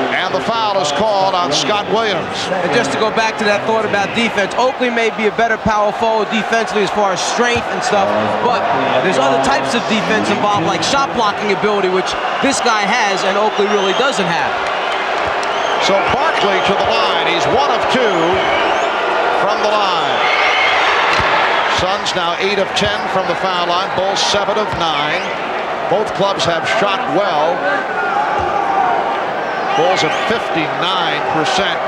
and the foul is called on Scott Williams. And just to go back to that thought about defense, Oakley may be a better power forward defensively as far as strength and stuff, but there's other types of defense involved, like shot blocking ability, which this guy has and Oakley really doesn't have. So Barkley to the line. He's 1 of 2 from the line. Suns now 8 of 10 from the foul line. Bulls 7 of 9. Both clubs have shot well. Bulls at 59%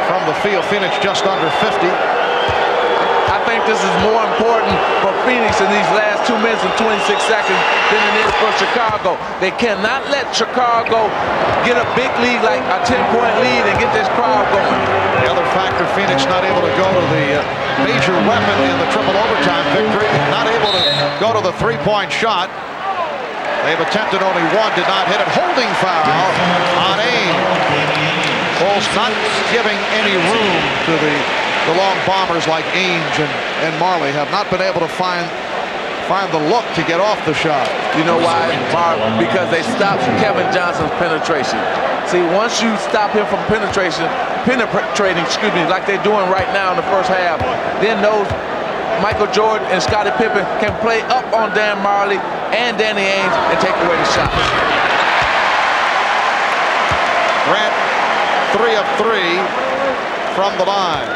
from the field. Phoenix just under 50. I think this is more important for Phoenix in these last 2 minutes and 26 seconds than it is for Chicago. They cannot let Chicago get a big lead, like a 10-point lead, and get this crowd going. The other factor, Phoenix not able to go to the major weapon in the triple overtime victory. Not able to go to the three-point shot. They've attempted only one, did not hit it. Holding foul on Ames. Bulls not giving any room to the long bombers like Ainge and Marley. Have not been able to find the look to get off the shot. You know why, Mark? Because they stopped Kevin Johnson's penetration. See, once you stop him from penetrating, like they're doing right now in the first half, then those Michael Jordan and Scottie Pippen can play up on Dan Marley and Danny Ainge and take away the shots. Grant 3 of 3 from the line.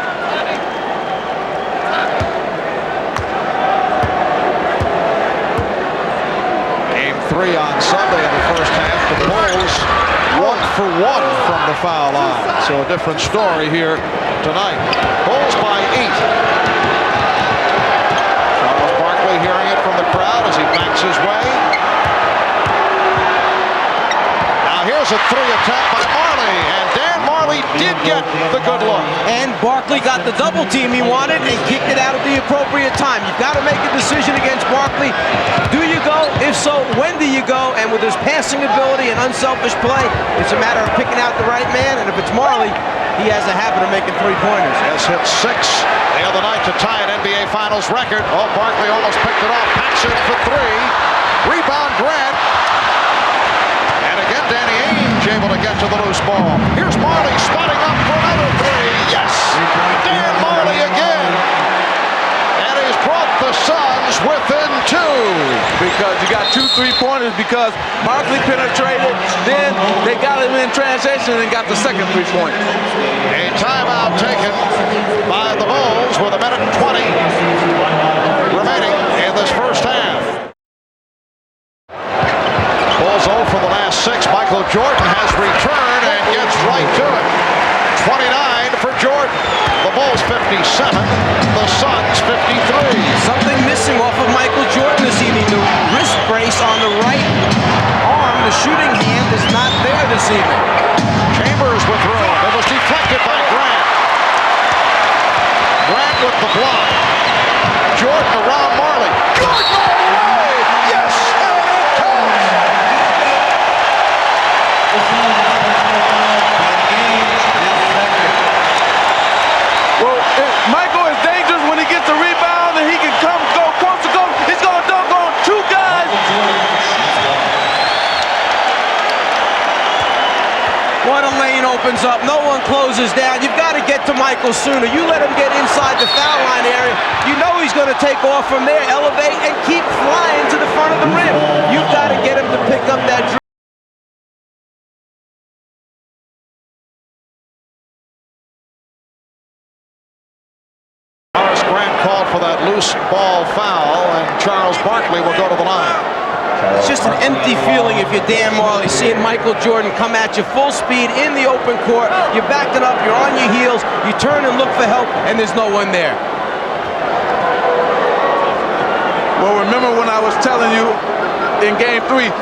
Game 3 on Sunday in the first half. The Bulls 1 for 1 from the foul line. So a different story here tonight. Bulls by 8. Hearing it from the crowd as he backs his way. Now here's a 3 attempt by Marley, and Dan Marley did get the good look. And Barkley got the double team he wanted and kicked it out at the appropriate time. You've got to make a decision against Barkley. Do you go? If so, when do you go? And with his passing ability and unselfish play, it's a matter of picking out the right man. And if it's Marley, he has a habit of making three-pointers. Has hit 6 the other night to tie an NBA Finals record. Oh, Barkley almost picked it off. Paxson for 3. Rebound Grant. And again, Danny Ainge able to get to the loose ball. Here's Marley spotting up for another 3. Yes! Dan Marley again. And he's brought the Suns within 2. Because you got 2 3-pointers because Barkley penetrated, then they got him in transition and got the second 3-point. A timeout taken by the Bulls with 1:20 remaining in this first half. the Suns 53. Something missing off of Michael Jordan this evening. The wrist brace on the right arm, the shooting hand is not there this evening. Chambers with room. It was deflected by Grant. Grant with the block. Jordan around Marley. Jordan all the way! Yes, and it counts! Well, Michael is dangerous when he gets the rebound and he can go close to goal. He's going to dunk on two guys. When a lane opens up, no one closes down. You've got to get to Michael sooner. You let him get inside the foul line area, you know he's going to take off from there, elevate, and keep flying to the front of the rim. You've got to get him to pick up that dribble. Grant called for that loose ball foul, and Charles Barkley will go to the line. It's just an empty feeling if you're Dan Marley, seeing Michael Jordan come at you full speed in the open court. You're backing up, you're on your heels, you turn and look for help, and there's no one there. Well, remember when I was telling you in Game 3,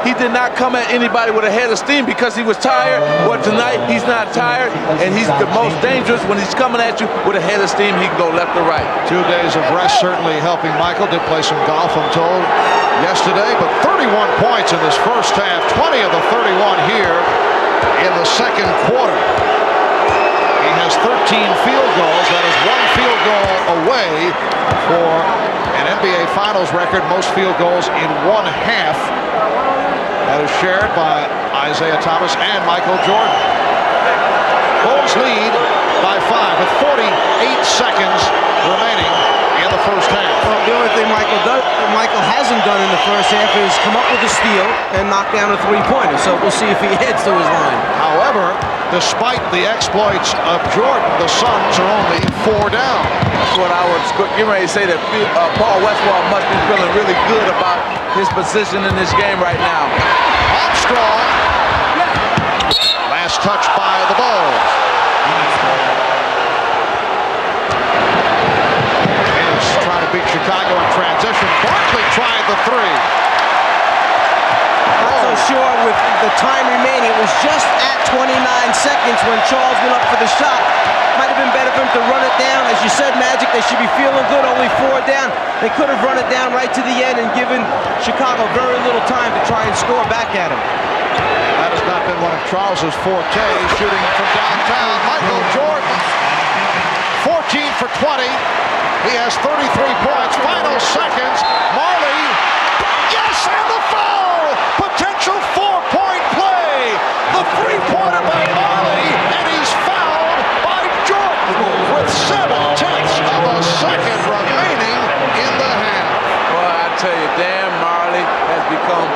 he did not come at anybody with a head of steam because he was tired. Well, tonight, he's not tired, and he's the most dangerous when he's coming at you with a head of steam. He can go left or right. 2 days of rest certainly helping Michael. Did play some golf, I'm told, yesterday, but 31 points in this first half, 20 of the 31 here in the second quarter. He has 13 field goals. That is one field goal away for an NBA Finals record, most field goals in one half. That is shared by Isaiah Thomas and Michael Jordan. Bulls lead by 5 with 48 seconds remaining in the first half. Well, the only thing Michael hasn't done in the first half is come up with a steal and knock down a three-pointer. So we'll see if he heads to his line. However, despite the exploits of Jordan, the Suns are only 4 down. That's what I was getting ready to say, that Paul Westphal must be feeling really good about his position in this game right now. Armstrong. Last touch by the Bulls. Is trying to beat Chicago in transition. Barkley tried the three. Not so sure with the time remaining. It was just at 29 seconds when Charles went up for the shot. Might have been better for him to run it down. As you said, Magic, they should be feeling good, only 4 down. They could have run it down right to the end and given Chicago very little time to try and score back at him. That has not been one of Charles's fortes, shooting from downtown. Michael Jordan, 14 for 20. He has 33 points. Final seconds. Marley, yes, and the foul! Potential 4-point play. The three-pointer by Marley, and he's fouled by Jordan with 7/10 of a second remaining in the half. Well, I tell you, Dan Marley has become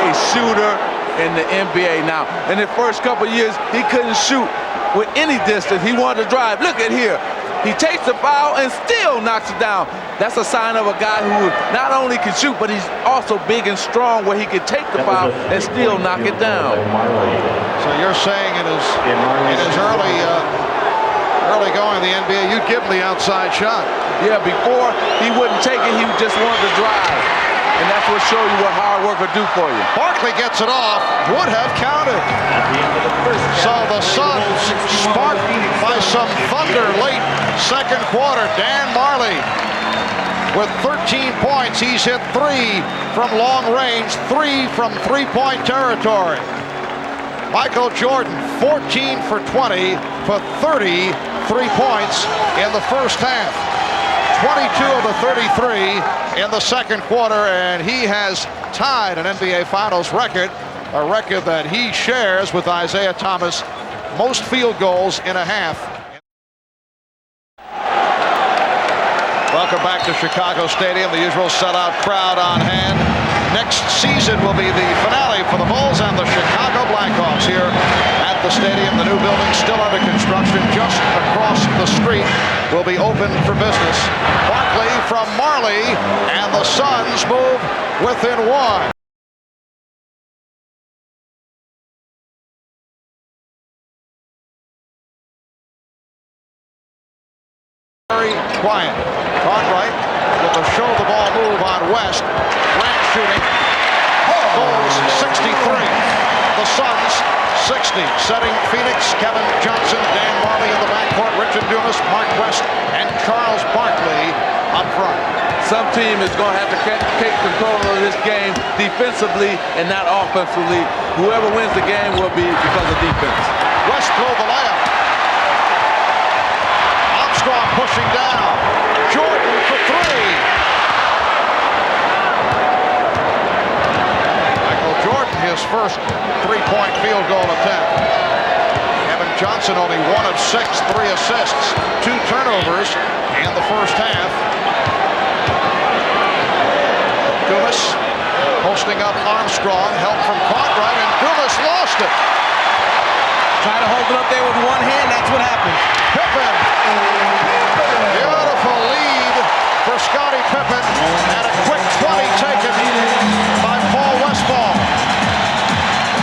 a shooter in the NBA now. In the first couple of years, he couldn't shoot with any distance. He wanted to drive. Look at here. He takes the foul and still knocks it down. That's a sign of a guy who not only can shoot, but he's also big and strong where he can take the foul and still knock it down. So you're saying in his early going in the NBA, you'd give him the outside shot. Yeah, before he wouldn't take it, he just wanted to drive. And that's what shows you what hard work will do for you. Barkley gets it off, would have counted. So the Suns sparked by some thunder late second quarter. Dan Marley with 13 points. He's hit 3 from long range, 3 from three-point territory. Michael Jordan, 14 for 20 for 33 points in the first half. 22 of the 33 in the second quarter, and he has tied an NBA Finals record, a record that he shares with Isaiah Thomas, most field goals in a half. Welcome back to Chicago Stadium, the usual sellout crowd on hand. Next season will be the finale for the Bulls and the Chicago Blackhawks here at the stadium. The new building still under construction just across the street will be open for business. Barkley from Marley, and the Suns move within 1. Very quiet. Cartwright with a show the ball move on West. Grant shooting. Bulls 63. The Suns 60. Setting Phoenix, Kevin Johnson, Dan Marley in the backcourt, Richard Dumas, Mark West, and Charles Barkley up front. Some team is going to have to take control of this game defensively and not offensively. Whoever wins the game will be because of defense. West blew the layup. Armstrong pushing down. Jordan for three. Michael Jordan, his first three-point field goal attempt. Kevin Johnson only 1 of 6, 3 assists, 2 turnovers in the first half. Dumas posting up Armstrong, help from Cartwright, and Dumas lost it. Try to hold it up there with one hand, that's what happens. Pippen. Beautiful lead for Scottie Pippen, and a quick 20 taken by Paul Westphal.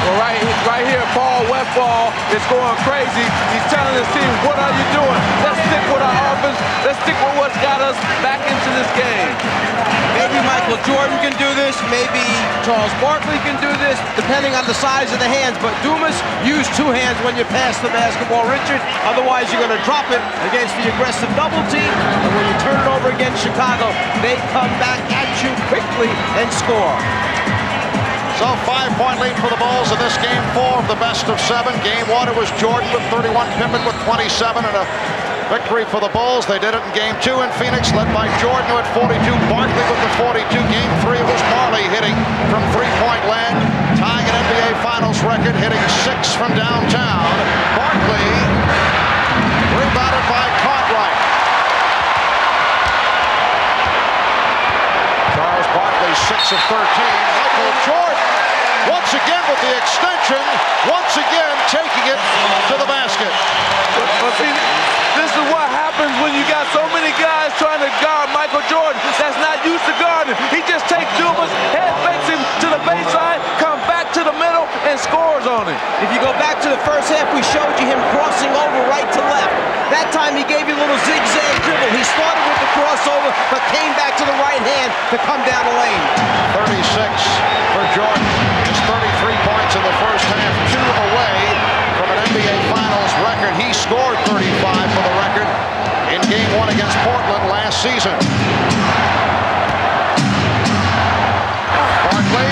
Well, right here, Paul Westphal is going crazy. He's telling his team, what are you doing? Let's stick with our offense. Let's stick with what's got us back into this game. Maybe Michael Jordan can do this. Maybe Charles Barkley can do this, depending on the size of the hands. But Dumas, use 2 hands when you pass the basketball, Richard. Otherwise, you're going to drop it against the aggressive double team. And when you turn it over against Chicago, they come back at you quickly and score. So 5-point lead for the Bulls in this game 4 of the best of 7. Game 1, it was Jordan with 31, Pippen with 27, and a victory for the Bulls. They did it in game 2 in Phoenix, led by Jordan who had 42, Barkley with the 42. Game 3, it was Marley hitting from three-point land, tying an NBA Finals record, hitting 6 from downtown. Barkley rebounded by Cartwright. Charles Barkley 6 of 13. Michael Jordan once again with the extension, once again taking it to the basket. But see, this is what happens when you got so many guys trying to guard Michael Jordan that's not used to guarding. He just takes Dumas, head fakes him to the baseline, comes back to the middle, and scores on him. If you go back to the first half, we showed you him crossing over right to left. That time he gave you a little zigzag dribble. He started with the crossover, but came back to the right hand to come down the lane. 36 for Jordan. His 33 points in the first half, 2 away from an NBA Finals record. He scored 35 for the record in game 1 against Portland last season. Barkley.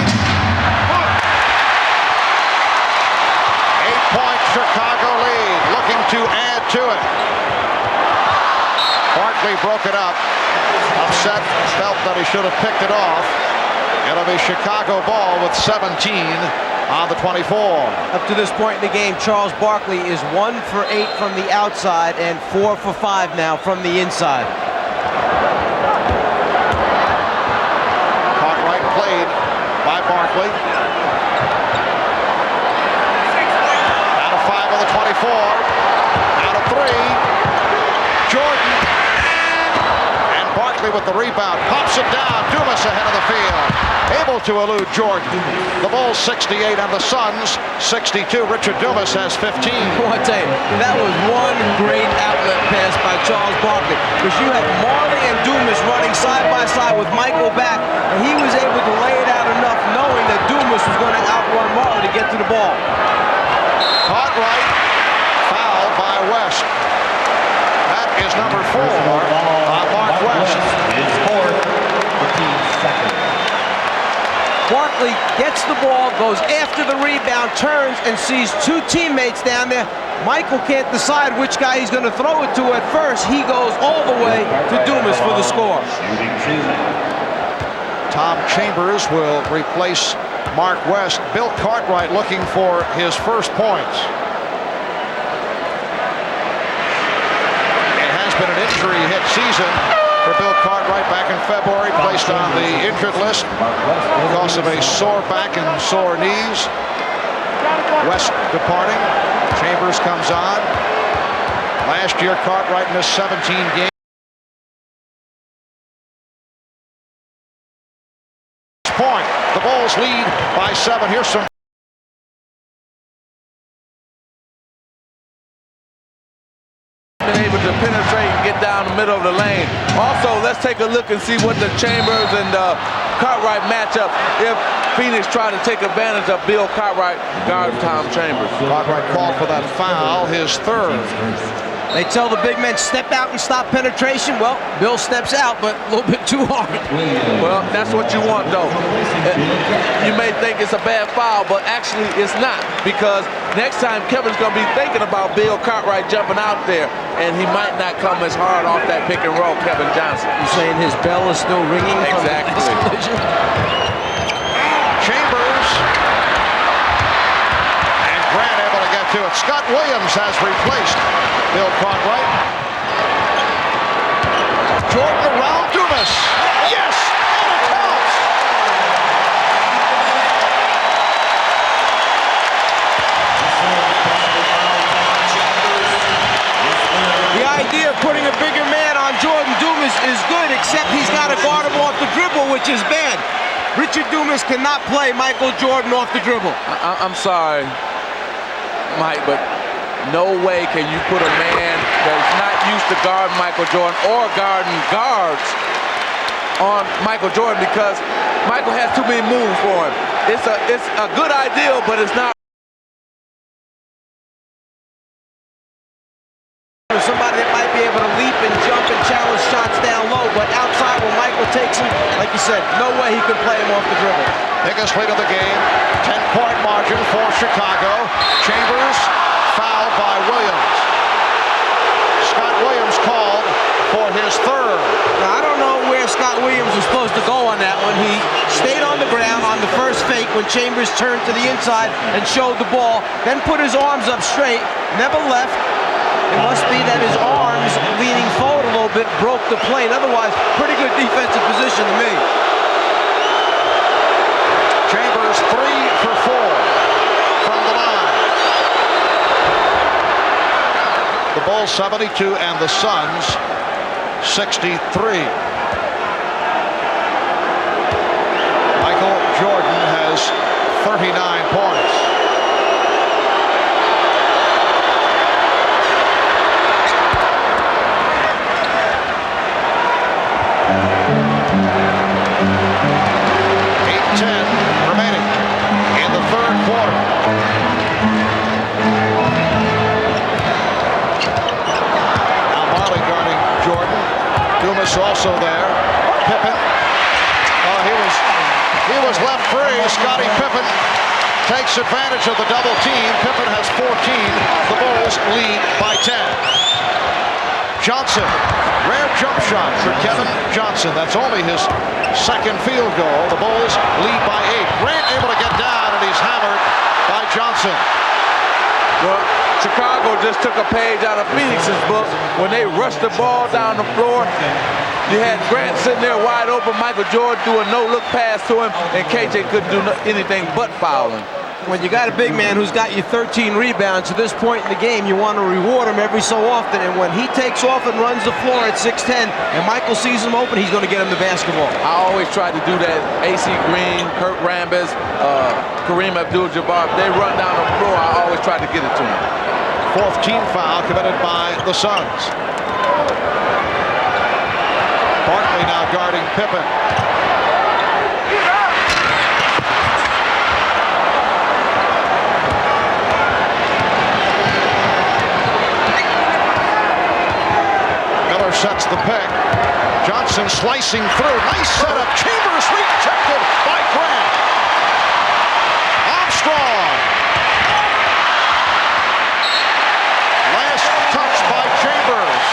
8-point Chicago lead, looking to add to it. Barkley broke it up. Upset, felt that he should have picked it off. It'll be Chicago ball with 17 on the 24. Up to this point in the game, Charles Barkley is 1 for 8 from the outside and 4 for 5 now from the inside. Cartwright played by Barkley. Out of 5 on the 24. Out of 3. Jordan. And Barkley with the rebound. Pops it down. Dumas ahead of the field. Able to elude Jordan. The Bulls 68 and the Suns 62. Richard Dumas has 15. Well, I tell you, that was one great outlet pass by Charles Barkley, because you had Marley and Dumas running side by side with Michael back, and he was able to lay it out enough knowing that Dumas was going to outrun Marley to get to the ball. Cartwright fouled by West. That is number 4 on Mark West. Barkley gets the ball, goes after the rebound, turns and sees 2 teammates down there. Michael can't decide which guy he's going to throw it to at first. He goes all the way to Dumas for the score. Tom Chambers will replace Mark West. Bill Cartwright looking for his first points. It has been an injury-hit season for Bill Cartwright. Back in February, placed on the injured list because of a sore back and sore knees. West departing. Chambers comes on. Last year, Cartwright missed 17 games. Point. The Bulls lead by 7. Here's some been able to penetrate and get down the middle of the lane. Also, let's take a look and see what the Chambers and Cartwright matchup if Phoenix try to take advantage of Bill Cartwright guarding Tom Chambers. Cartwright called for that foul, his third. They tell the big men, step out and stop penetration. Well, Bill steps out, but a little bit too hard. Well, that's what you want, though. You may think it's a bad foul, but actually it's not, because next time Kevin's going to be thinking about Bill Cartwright jumping out there, and he might not come as hard off that pick and roll, Kevin Johnson. You're saying his bell is still ringing? Exactly. Chambers. And Grant able to get to it. Scott Williams has replaced Bill Cartwright. Jordan around Dumas. Yes! And it counts! The idea of putting a bigger man on Jordan Dumas is good, except he's got to guard him off the dribble, which is bad. Richard Dumas cannot play Michael Jordan off the dribble. I'm sorry, Mike, but no way can you put a man that's not used to guarding Michael Jordan or guarding guards on Michael Jordan, because Michael has too many moves for him. It's a good idea, but it's not. Somebody that might be able to leap and jump and challenge shots down low, but outside when Michael takes him, like you said, no way he can play him off the dribble. Biggest lead of the game, 10-point margin for Chicago. Chambers fouled by Williams. Scott Williams called for his third. Now, I don't know where Scott Williams was supposed to go on that one. He stayed on the ground on the first fake when Chambers turned to the inside and showed the ball, then put his arms up straight, never left. It must be that his arms leaning forward a little bit broke the plane. Otherwise, pretty good defensive position to me. Chambers 3 for 4 from the line. The Bulls 72 and the Suns 63. Michael Jordan has 39 points. Also there, Pippen. Oh, he was left free. Scottie Pippen takes advantage of the double team. Pippen has 14. The Bulls lead by 10. Johnson, rare jump shot for Kevin Johnson. That's only his second field goal. The Bulls lead by 8. Grant able to get down, and he's hammered by Johnson. Well, Chicago just took a page out of Phoenix's book when they rushed the ball down the floor. You had Grant sitting there wide open, Michael Jordan threw a no-look pass to him, and KJ couldn't do anything but fouling. When you got a big man who's got you 13 rebounds at this point in the game, you want to reward him every so often. And when he takes off and runs the floor at 6'10", and Michael sees him open, he's going to get him the basketball. I always try to do that. AC Green, Kurt Rambis, Kareem Abdul-Jabbar, they run down the floor, I always try to get it to them. Fourth team foul committed by the Suns. Barkley now guarding Pippen. Miller sets the pick. Johnson slicing through. Nice setup. Chambers rejected by Grant. Armstrong. Last touch by Chambers.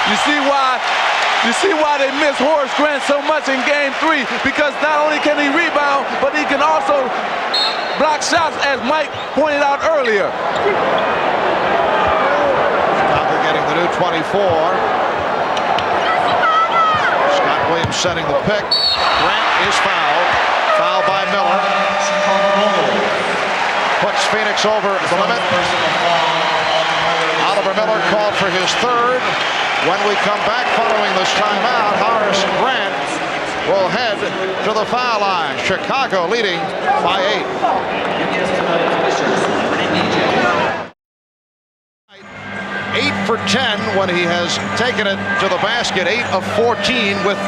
You see why they miss Horace Grant so much in Game 3, because not only can he rebound, but he can also block shots, as Mike pointed out earlier. Chicago getting the new 24. Scott Williams setting the pick. Grant is fouled. Foul by Miller. Puts Phoenix over the limit. Oliver Miller called for his third. When we come back following this timeout, Horace Grant will head to the foul line. Chicago leading by 8. 8 for 10 when he has taken it to the basket. 8 of 14 with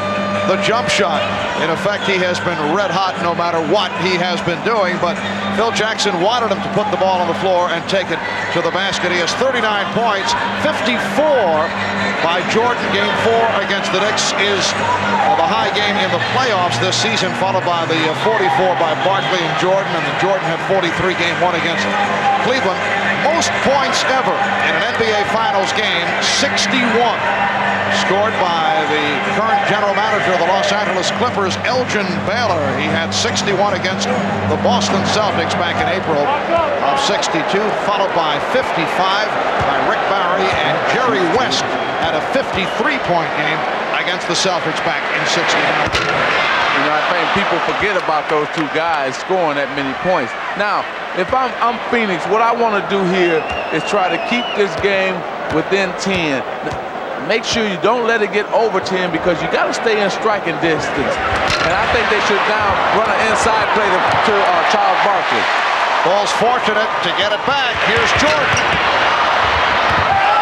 the jump shot. In effect, he has been red hot no matter what he has been doing, but Phil Jackson wanted him to put the ball on the floor and take it to the basket. He has 39 points, 54 by Jordan. Game 4 against the Knicks is the high game in the playoffs this season, followed by the 44 by Barkley and Jordan, and then Jordan had 43 game 1 against Cleveland. Most points ever in an NBA Finals game, 61. Scored by the current general manager of the Los Angeles Clippers, Elgin Baylor. He had 61 against the Boston Celtics back in April of 62, followed by 55 by Rick Barry, and Jerry West had a 53-point game against the Celtics back in 69. You know, I think people forget about those two guys scoring that many points. Now, if I'm Phoenix, what I want to do here is try to keep this game within 10. Make sure you don't let it get over 10 because you got to stay in striking distance. And I think they should now run an inside play to Charles Barkley. Ball's fortunate to get it back. Here's Jordan.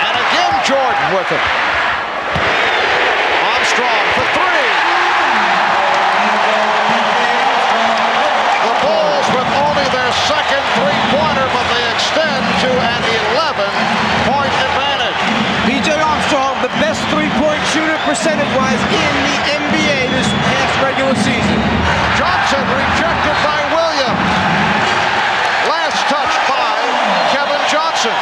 And again, Jordan with it. Armstrong for 3. The Bulls with only their second three-pointer, but they extend to an 11-point advantage. B.J. Armstrong, the best three-point shooter percentage-wise in the NBA this past regular season. Johnson rejected by Williams. Last touch by Kevin Johnson.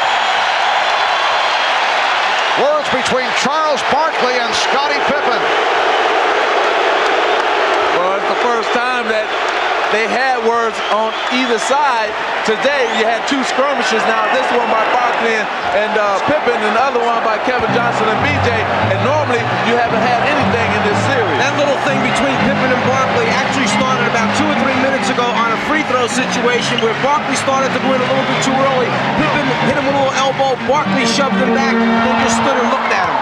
Words between Charles Barkley and Scottie Pippen. Well, it's the first time that they had words on either side. Today, you had two skirmishes. Now, this one by Barkley and Pippen, and the other one by Kevin Johnson and B.J. And normally, you haven't had anything in this series. That little thing between Pippen and Barkley actually started about 2 or 3 minutes ago on a free throw situation where Barkley started to go in a little bit too early. Pippen hit him with a little elbow. Barkley shoved him back. They just stood and looked at him.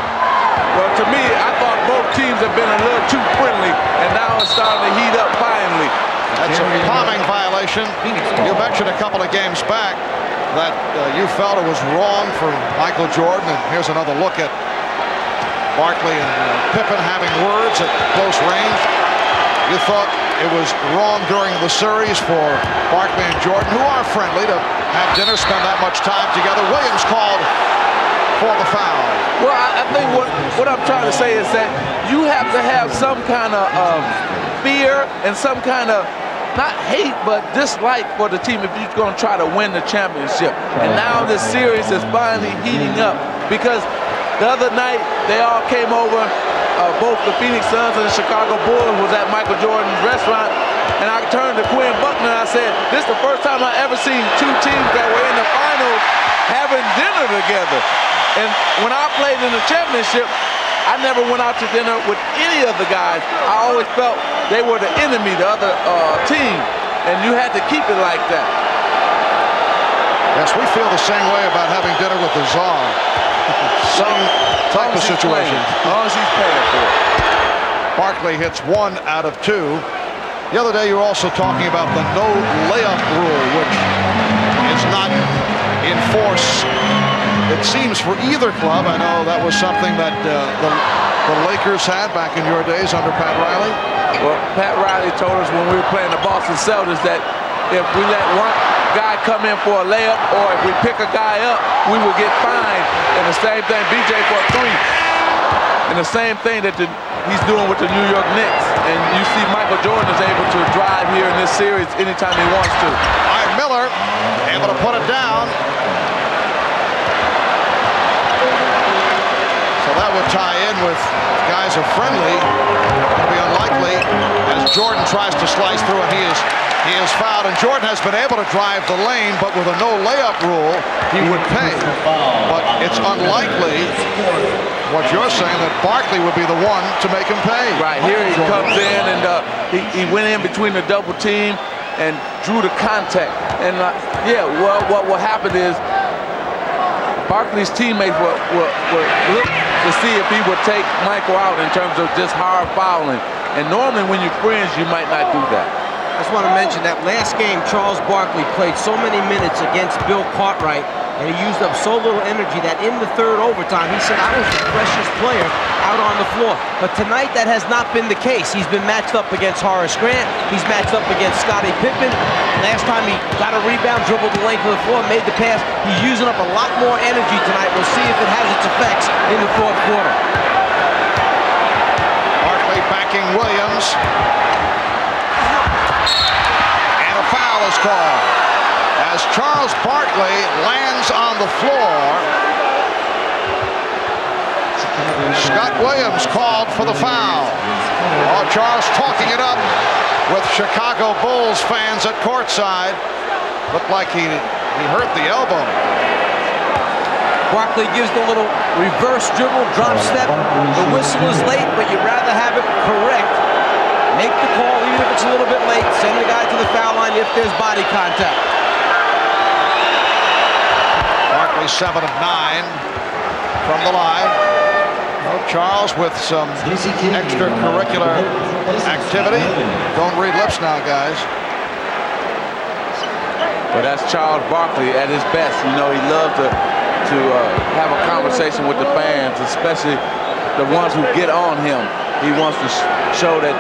Well, to me, I thought both teams have been a little too friendly, and now it's starting to heat up finally. That's a palming violation. You mentioned a couple of games back that you felt it was wrong for Michael Jordan, and here's another look at Barkley and Pippen having words at close range. You thought it was wrong during the series for Barkley and Jordan, who are friendly, to have dinner, spend that much time together. Williams called for the foul. Well, I think what I'm trying to say is that you have to have some kind of fear and some kind of, not hate, but dislike for the team if you're going to try to win the championship. And now this series is finally heating up because the other night they all came over, both the Phoenix Suns and the Chicago Bulls was at Michael Jordan's restaurant, and I turned to Quinn Buckner and I said, this is the first time I ever seen two teams that were in the finals having dinner together. And when I played in the championship, I never went out to dinner with any of the guys. I always felt they were the enemy, the other team, and you had to keep it like that. Yes, we feel the same way about having dinner with the Czar. Same type of situation. As long as he's paying for it. Barkley hits 1 out of 2. The other day you were also talking about the no layup rule, which is not in force, it seems, for either club. I know that was something that the Lakers had back in your days under Pat Riley. Well, Pat Riley told us when we were playing the Boston Celtics that if we let one guy come in for a layup or if we pick a guy up, we would get fined. And the same thing, BJ for a 3. And the same thing that he's doing with the New York Knicks. And you see Michael Jordan is able to drive here in this series anytime he wants to. All right, Miller able to put it down. So that would tie in with guys are friendly. It'll be unlikely as Jordan tries to slice through, and he is fouled. And Jordan has been able to drive the lane, but with a no layup rule, he would pay. But it's unlikely, what you're saying, that Barkley would be the one to make him pay. Right, here he comes in, and he went in between the double team and drew the contact. And yeah, well, what happened is Barkley's teammates will look to see if he would take Michael out in terms of just hard fouling. And normally when you're friends, you might not do that. I just want to mention that last game, Charles Barkley played so many minutes against Bill Cartwright and he used up so little energy that in the third overtime, he said, I was the freshest player out on the floor. But tonight, that has not been the case. He's been matched up against Horace Grant. He's matched up against Scottie Pippen. Last time he got a rebound, dribbled the length of the floor, made the pass. He's using up a lot more energy tonight. We'll see if it has its effects in the fourth quarter. Barkley backing Williams. And a foul is called as Charles Barkley lands on the floor. Scott Williams called for the foul. Oh, Charles talking it up with Chicago Bulls fans at courtside. Looked like he hurt the elbow. Barkley gives the little reverse dribble, drop step. The whistle is late, but you'd rather have it correct. Make the call even if it's a little bit late. Send the guy to the foul line if there's body contact. Barkley 7 of 9 from the line. Well, Charles with some extracurricular activity. Don't read lips now, guys. But that's Charles Barkley at his best. You know, he loves to have a conversation with the fans, especially the ones who get on him. He wants to show that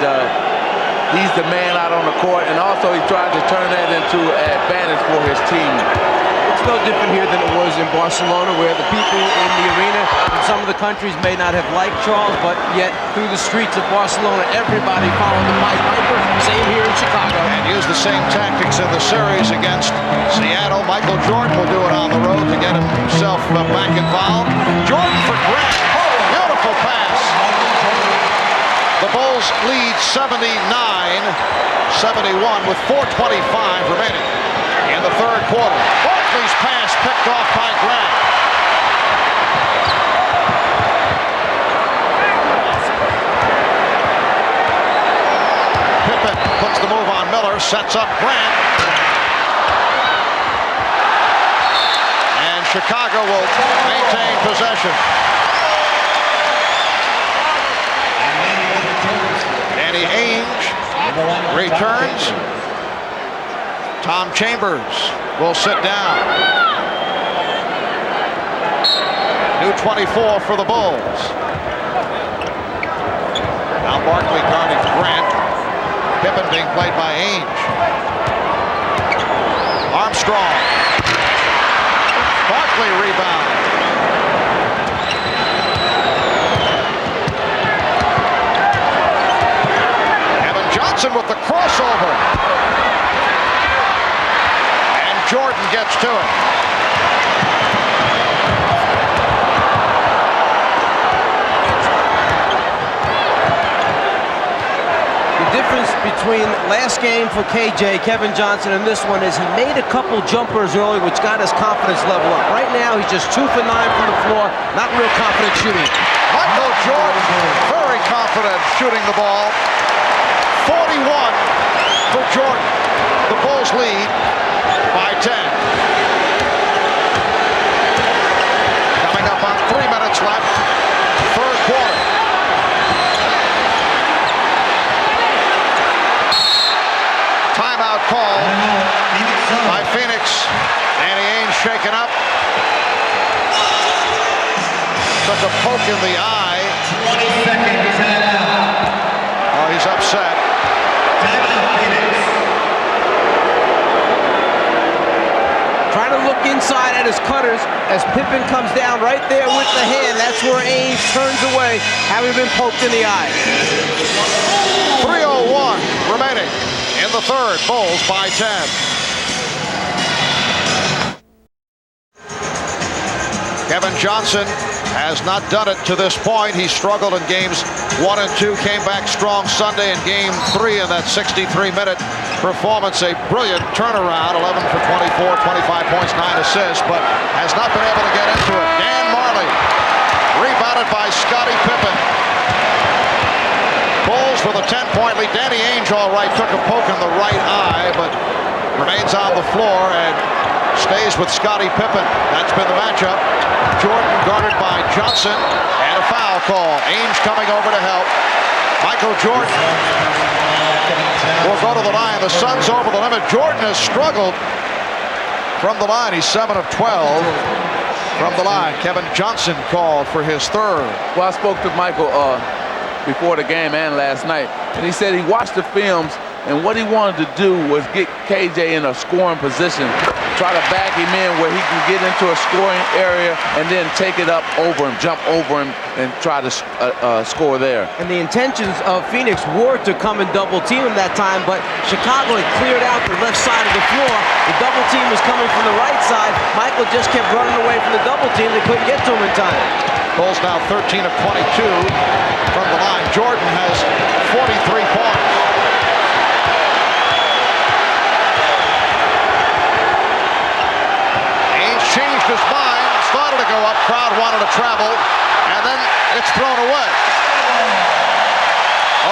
he's the man out on the court, and also he tries to turn that into an advantage for his team. It's no different here than it was in Barcelona, where the people in the arena in some of the countries may not have liked Charles, but yet through the streets of Barcelona, everybody followed the Pied Piper. Same here in Chicago. And used the same tactics in the series against Seattle. Michael Jordan will do it on the road to get himself back involved. Jordan for Grant. Beautiful pass. The Bulls lead 79-71 with 4:25 remaining in the third quarter. Barkley's pass picked off by Grant. Pippen puts the move on Miller, sets up Grant. And Chicago will maintain possession. Danny Ainge returns. Tom Chambers will sit down. New 24 for the Bulls. Now Barkley guarding Grant. Pippen being played by Ainge. Armstrong. Barkley rebound. Kevin Johnson with the crossover. Jordan gets to it. The difference between last game for KJ, Kevin Johnson, and this one is he made a couple jumpers early, which got his confidence level up. Right now, he's just 2 for 9 from the floor, not real confident shooting. Michael Jordan, very confident shooting the ball. 41 for Jordan. The Bulls lead by 10. Coming up on 3 minutes left, third quarter. Timeout call by Phoenix. Danny Ainge shaken up. Took a poke in the eye. 20 seconds out. Oh, he's upset. Trying to look inside at his cutters as Pippen comes down right there with the hand. That's where Ainge turns away, having been poked in the eye. 3:01 remaining in the third. Bulls by 10. Kevin Johnson has not done it to this point. He struggled in games 1 and 2, came back strong Sunday in game 3 in that 63-minute performance. A brilliant turnaround, 11 for 24, 25 points, 9 assists, but has not been able to get into it. Dan Marley, rebounded by Scottie Pippen. Bulls with a 10-point lead. Danny Ainge, all right, took a poke in the right eye, but remains on the floor and stays with Scottie Pippen. That's been the matchup. Jordan guarded by Johnson, and a foul call. Ainge coming over to help. Michael Jordan will go to the line. The Suns over the limit. Jordan has struggled from the line. He's 7 of 12 from the line. Kevin Johnson called for his third. Well, I spoke to Michael before the game and last night, and he said he watched the films, and what he wanted to do was get KJ in a scoring position, try to back him in where he can get into a scoring area and then take it up over him, jump over him, and try to score there. And the intentions of Phoenix were to come and double team him that time, but Chicago had cleared out the left side of the floor. The double team was coming from the right side. Michael just kept running away from the double team. They couldn't get to him in time. Bulls now 13 of 22 from the line. Jordan has 43 points. Changed his mind, started to go up, crowd wanted to travel, and then it's thrown away.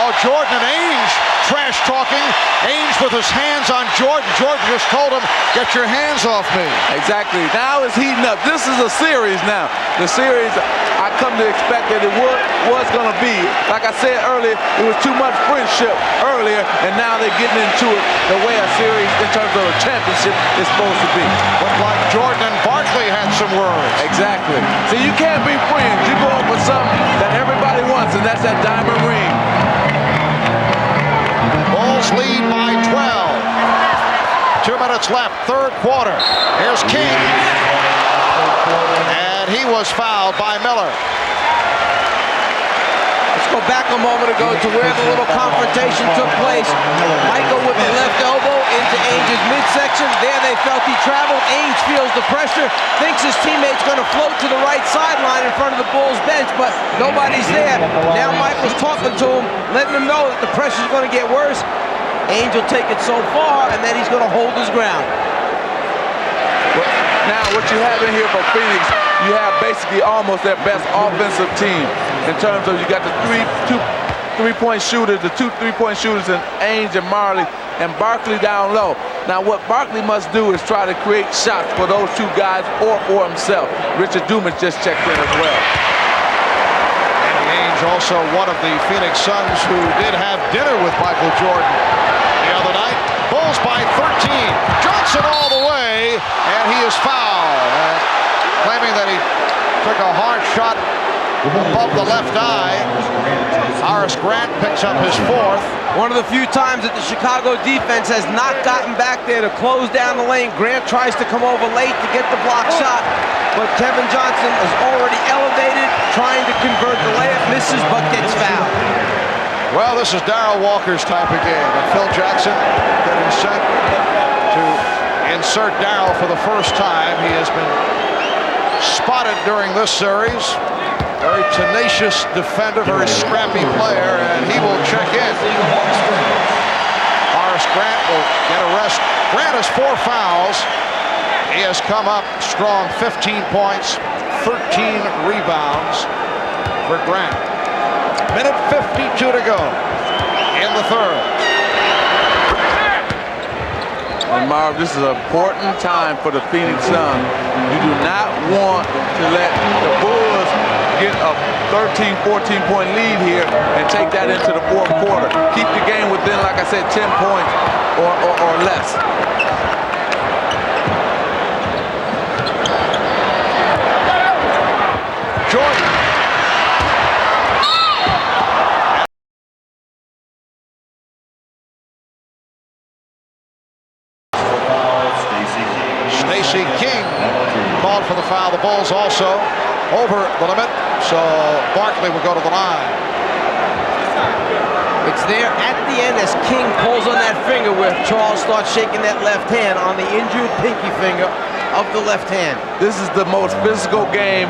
Oh, Jordan and Ainge trash talking. Ainge with his hands on Jordan. Jordan just told him, get your hands off me. Exactly. Now it's heating up. This is a series now. The series I come to expect that it was going to be. Like I said earlier, it was too much friendship earlier, and now they're getting into it the way a series in terms of a championship is supposed to be. Looked like Jordan and Barkley had some words. Exactly. So you can't be friends. You go up with something that everybody wants, and that's that diamond ring. Bulls lead by 12. 2 minutes left, third quarter. Here's King. And he was fouled by Miller. Let's go back a moment ago to where the little confrontation took place. Michael with the left elbow into Ainge's midsection. There they felt he traveled. Ainge feels the pressure, thinks his teammate's going to float to the right sideline in front of the Bulls bench, but nobody's there. Now Michael's talking to him, letting him know that the pressure's going to get worse. Ainge will take it so far, and then he's going to hold his ground. Now what you have in here for Phoenix, you have basically almost their best offensive team in terms of you got the two three-point shooters, the two three-point shooters in Ainge and Marley, and Barkley down low. Now what Barkley must do is try to create shots for those two guys or for himself. Richard Dumas just checked in as well. Danny Ainge, also one of the Phoenix Suns who did have dinner with Michael Jordan the other night. Bulls by 13. Johnson all the way, and he is fouled. Claiming that he took a hard shot above the left eye. Horace Grant picks up his fourth. One of the few times that the Chicago defense has not gotten back there to close down the lane. Grant tries to come over late to get the block shot, but Kevin Johnson is already elevated, trying to convert the layup, misses, but gets fouled. Well, this is Darrell Walker's type of game, and Phil Jackson getting set to insert Darrell for the first time. He has been spotted during this series. Very tenacious defender, very scrappy player, and he will check in. Horace Grant will get a rest. Grant has 4 fouls. He has come up strong, 15 points, 13 rebounds for Grant. Minute 52 to go in the third. And Marv, this is an important time for the Phoenix Suns. You do not want to let the Bulls get a 13, 14-point lead here and take that into the fourth quarter. Keep the game within, like I said, 10 points or less. Jordan. Stacey King called for the foul. The Bulls also over the limit, so Barkley will go to the line. It's there at the end as King pulls on that finger where Charles starts shaking that left hand on the injured pinky finger of the left hand. This is the most physical game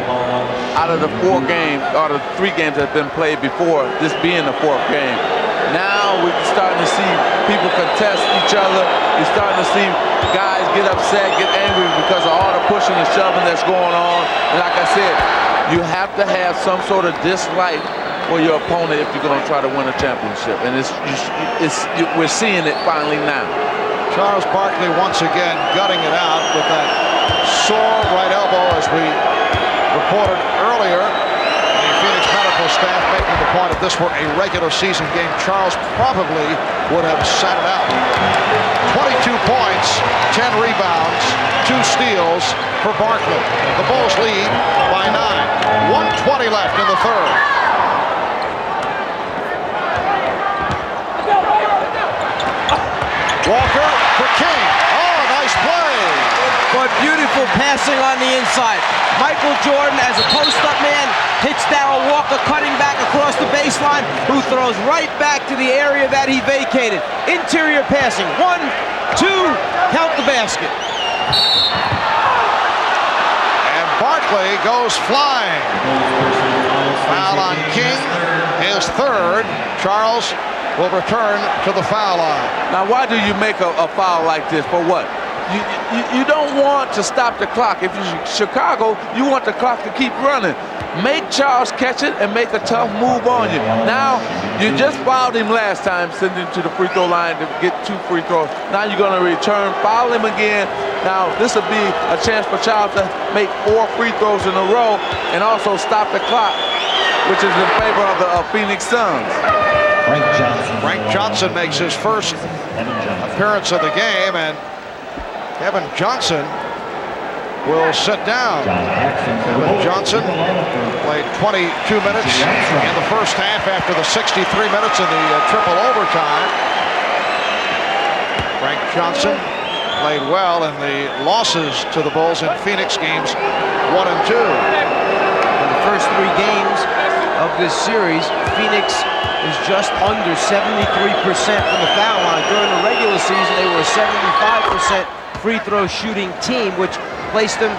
out of the 4 games, or the 3 games that have been played before, this being the 4th game. Now we're starting to see people contest each other. You're starting to see guys get upset, get angry because of all the pushing and shoving that's going on. And like I said, you have to have some sort of dislike for your opponent if you're going to try to win a championship. And we're seeing it finally now. Charles Barkley once again gutting it out with that sore right elbow, as we reported earlier. The Phoenix medical staff making the point, if this were a regular season game, Charles probably would have sat it out. 22 points, 10 rebounds, 2 steals for Barkley. The Bulls lead by 9. 1:20 left in the third. Walker for King. Oh, nice play. But beautiful passing on the inside. Michael Jordan, as a post-up man, hits Darrell Walker cutting back across the baseline, who throws right back to the area that he vacated. Interior passing. 1, 2, count the basket. And Barkley goes flying. Foul on King, his third. Charles will return to the foul line. Now, why do you make a foul like this? For what? You don't want to stop the clock. If you're Chicago, you want the clock to keep running. Make Charles catch it and make a tough move on you. Now, you just fouled him last time, sending him to the free throw line to get 2 free throws. Now you're going to return, foul him again. Now, this will be a chance for Charles to make 4 free throws in a row and also stop the clock, which is in favor of the Phoenix Suns. Frank Johnson makes his first appearance of the game, and Kevin Johnson will sit down. Kevin Johnson played 22 minutes in the first half after the 63 minutes in the triple overtime. Frank Johnson played well in the losses to the Bulls in Phoenix games 1 and 2. In the first 3 games of this series, Phoenix is just under 73% from the foul line. During the regular season, they were a 75% free throw shooting team, which placed them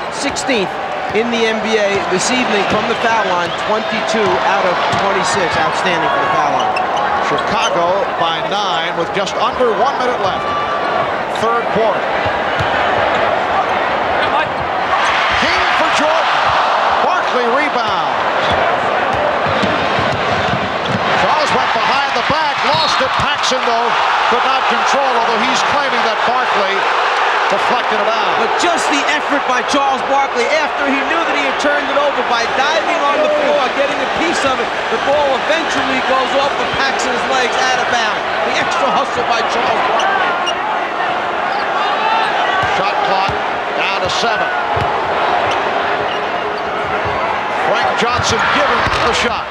16th in the NBA this evening from the foul line, 22 out of 26. Outstanding for the foul line. Chicago by 9 with just under 1 minute left. Third quarter. King for Jordan. Barkley rebounds. Charles went behind the back, lost it. Paxson, though, could not control, although he's claiming that Barkley deflected it out. But just the effort by Charles Barkley after he knew that he had turned it over by diving on the floor, getting a piece of it. The ball eventually goes off of Paxson's legs out of bounds. The extra hustle by Charles Barkley. Shot clock down to 7. Frank Johnson given the shot.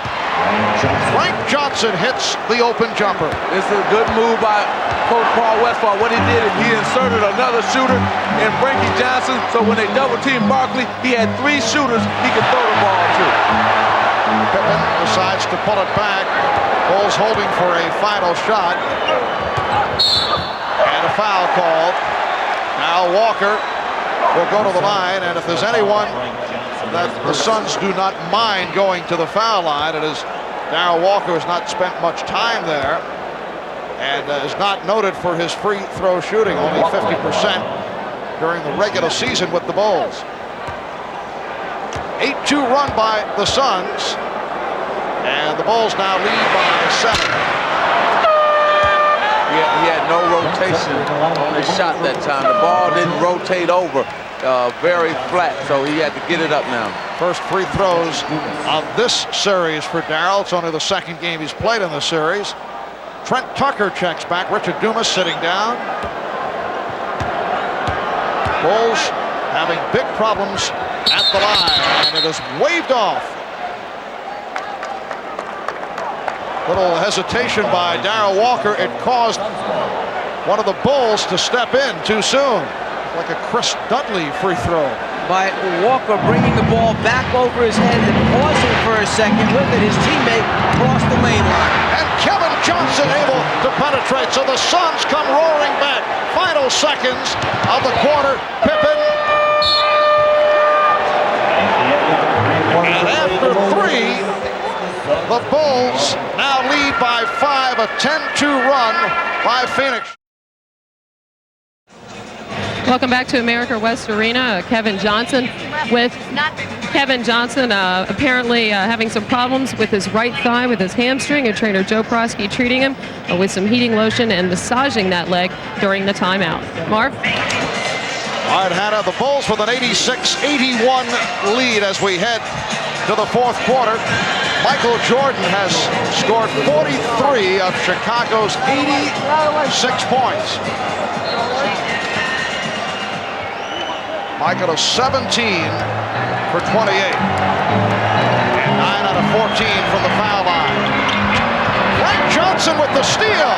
Frank Johnson hits the open jumper. It's a good move by Coach Paul Westphal. What he did is he inserted another shooter in Frankie Johnson, so when they double-teamed Barkley, he had 3 shooters he could throw the ball to. Pippen decides to pull it back. Bulls holding for a final shot. And a foul called. Now Walker will go to the line, and if there's anyone that the Suns do not mind going to the foul line, it is Darrell Walker, has not spent much time there and is not noted for his free throw shooting, only 50% during the regular season with the Bulls. 8-2 run by the Suns, and the Bulls now lead by 7. He had no rotation on his shot that time. The ball didn't rotate over. Very flat, so he had to get it up now. First free throws of this series for Darrell. It's only the second game he's played in the series. Trent Tucker checks back. Richard Dumas sitting down. Bulls having big problems at the line, and it is waved off. Little hesitation by Darrell Walker. It caused one of the Bulls to step in too soon. Like a Chris Dudley free throw. By Walker bringing the ball back over his head and pausing for a second with it. His teammate crossed the lane line. And Kevin Johnson able to penetrate, so the Suns come roaring back. Final seconds of the quarter. Pippen. And after 3, the Bulls now lead by 5, a 10-2 run by Phoenix. Welcome back to America West Arena. Kevin Johnson apparently having some problems with his right thigh with his hamstring, and trainer Joe Prosky treating him with some heating lotion and massaging that leg during the timeout. Marv? All right, Hannah, the Bulls with an 86-81 lead as we head to the fourth quarter. Michael Jordan has scored 43 of Chicago's 86 points. Michael is 17 for 28. And 9 out of 14 from the foul line. Frank Johnson with the steal.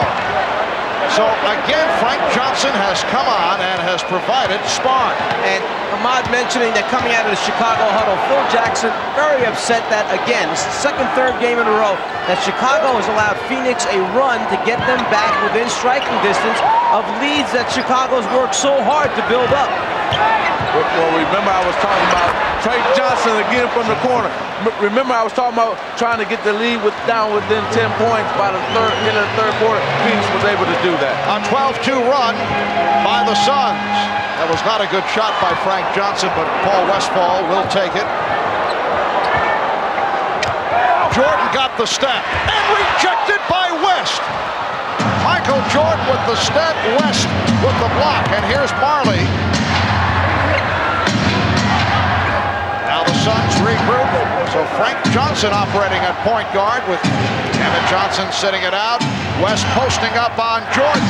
So again, Frank Johnson has come on and has provided spark. And Ahmad mentioning that coming out of the Chicago huddle, Phil Jackson very upset that, again, it's the second, third game in a row that Chicago has allowed Phoenix a run to get them back within striking distance of leads that Chicago's worked so hard to build up. Well, remember I was talking about Frank Johnson again from the corner. Remember I was talking about trying to get the lead down within 10 points by the end of the third quarter. Phoenix was able to do that. A 12-2 run by the Suns. That was not a good shot by Frank Johnson, but Paul Westphal will take it. Jordan got the step and rejected by West. Michael Jordan with the step, West with the block, and here's Barkley. Now the Suns regroup. So Frank Johnson operating at point guard with Kevin Johnson sitting it out. West posting up on Jordan.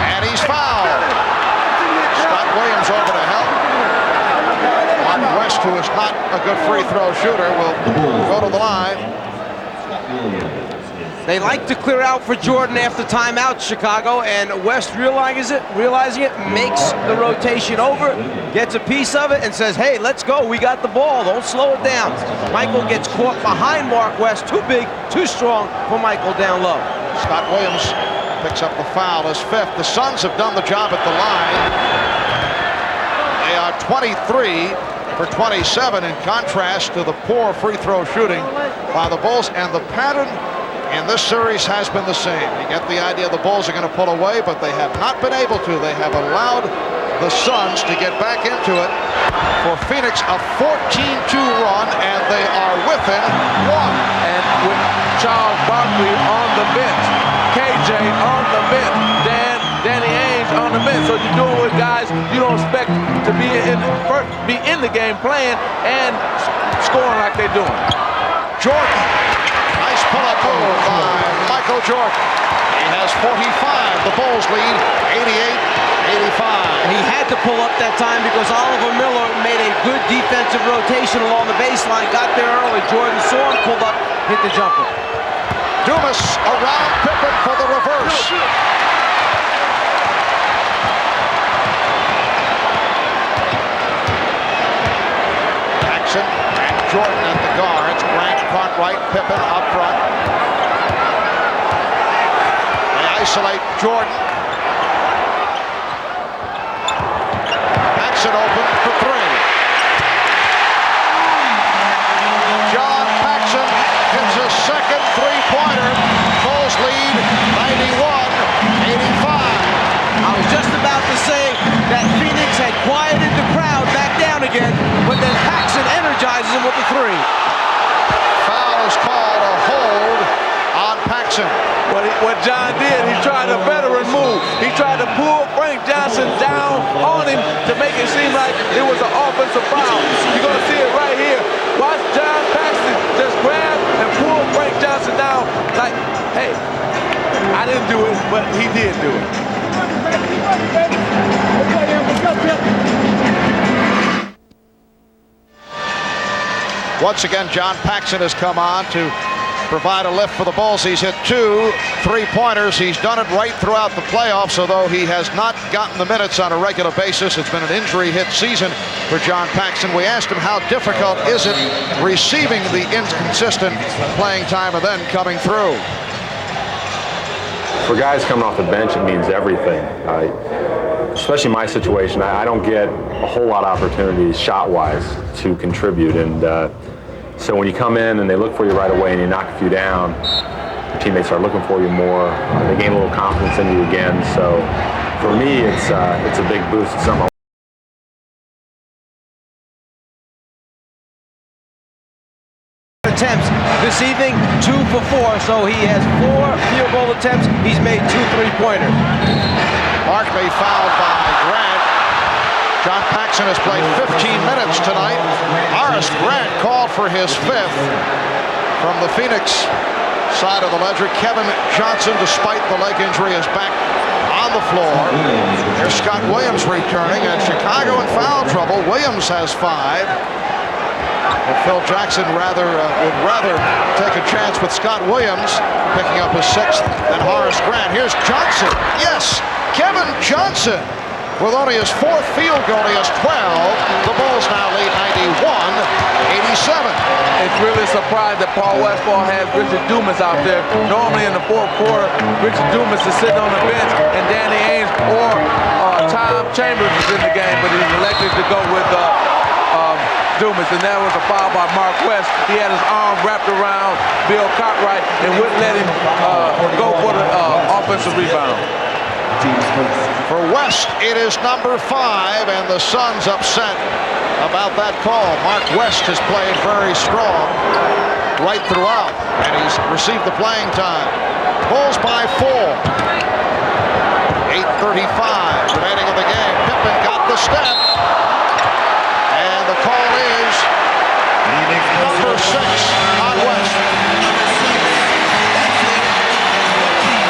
And he's fouled. Scott Williams over to help. Mark West, who is not a good free throw shooter, will go to the line. They like to clear out for Jordan after timeout, Chicago, and West realizing it, makes the rotation over, gets a piece of it, and says, hey, let's go, we got the ball, don't slow it down. Michael gets caught behind Mark West, too big, too strong for Michael down low. Scott Williams picks up the foul, his fifth. The Suns have done the job at the line. They are 23 for 27 in contrast to the poor free throw shooting by the Bulls, and the pattern in this series has been the same. You get the idea the Bulls are going to pull away, but they have not been able to. They have allowed the Suns to get back into it. For Phoenix, a 14-2 run, and they are within one. And with Charles Barkley on the bench, KJ on the bench, Danny Ainge on the bench. So you're doing with guys you don't expect to be in the game playing and scoring like they're doing. Jordan. Nice pull-up move by Michael Jordan. He has 45. The Bulls lead 88-85. And he had to pull up that time because Oliver Miller made a good defensive rotation along the baseline, got there early. Jordan saw him, pulled up, hit the jumper. Dumas around Pippen for the reverse. Jackson and Jordan at the guards. Grant, Cartwright, Pippen up front. They isolate Jordan. Jackson open for three. John Paxson hits his second three-pointer. Bulls lead 91-85. I was just about to say that Phoenix had quieted the crowd back down again, but then Paxson energizes him with the three. Foul is called, a hold on Paxson. What John did, he tried a veteran move. He tried to pull Frank Johnson down on him to make it seem like it was an offensive foul. You're going to see it right here. Watch John Paxson just grab and pull Frank Johnson down like, hey, I didn't do it, but he did do it. Once again, John Paxson has come on to provide a lift for the Bulls. He's hit 2 3-pointers. He's done it right throughout the playoffs, although he has not gotten the minutes on a regular basis. It's been an injury-hit season for John Paxson. We asked him how difficult is it receiving the inconsistent playing time and then coming through. For guys coming off the bench, it means everything. Especially my situation, I don't get a whole lot of opportunities shot-wise to contribute, and so when you come in and they look for you right away and you knock a few down, your teammates start looking for you more. They gain a little confidence in you again. So for me, it's a big boost. It's something attempts this evening, 2 for 4, so he has 4 field goal attempts. He's made 2 3-pointers. Barkley fouled by Grant. John Paxson has played 15 minutes tonight. Horace Grant called for his 5th. From the Phoenix side of the ledger, Kevin Johnson, despite the leg injury, is back on the floor. Here's Scott Williams returning, and Chicago in foul trouble. Williams has 5. But Phil Jackson would rather take a chance with Scott Williams picking up his 6th than Horace Grant. Here's Johnson. Yes, Kevin Johnson with only his 4th field goal. He has 12. The Bulls now lead 91-87. It's really a surprise that Paul Westphal has Richard Dumas out there. Normally in the 4th quarter, Richard Dumas is sitting on the bench, and Danny Ainge or Tom Chambers is in the game, but he's elected to go with Dumas, and that was a foul by Mark West. He had his arm wrapped around Bill Cartwright and wouldn't let him go for the offensive rebound. For West, it is number 5, and the Suns upset about that call. Mark West has played very strong right throughout, and he's received the playing time. Bulls by 4. 8:35 remaining in the game. Pippen got the step, and the call is number 6 on West.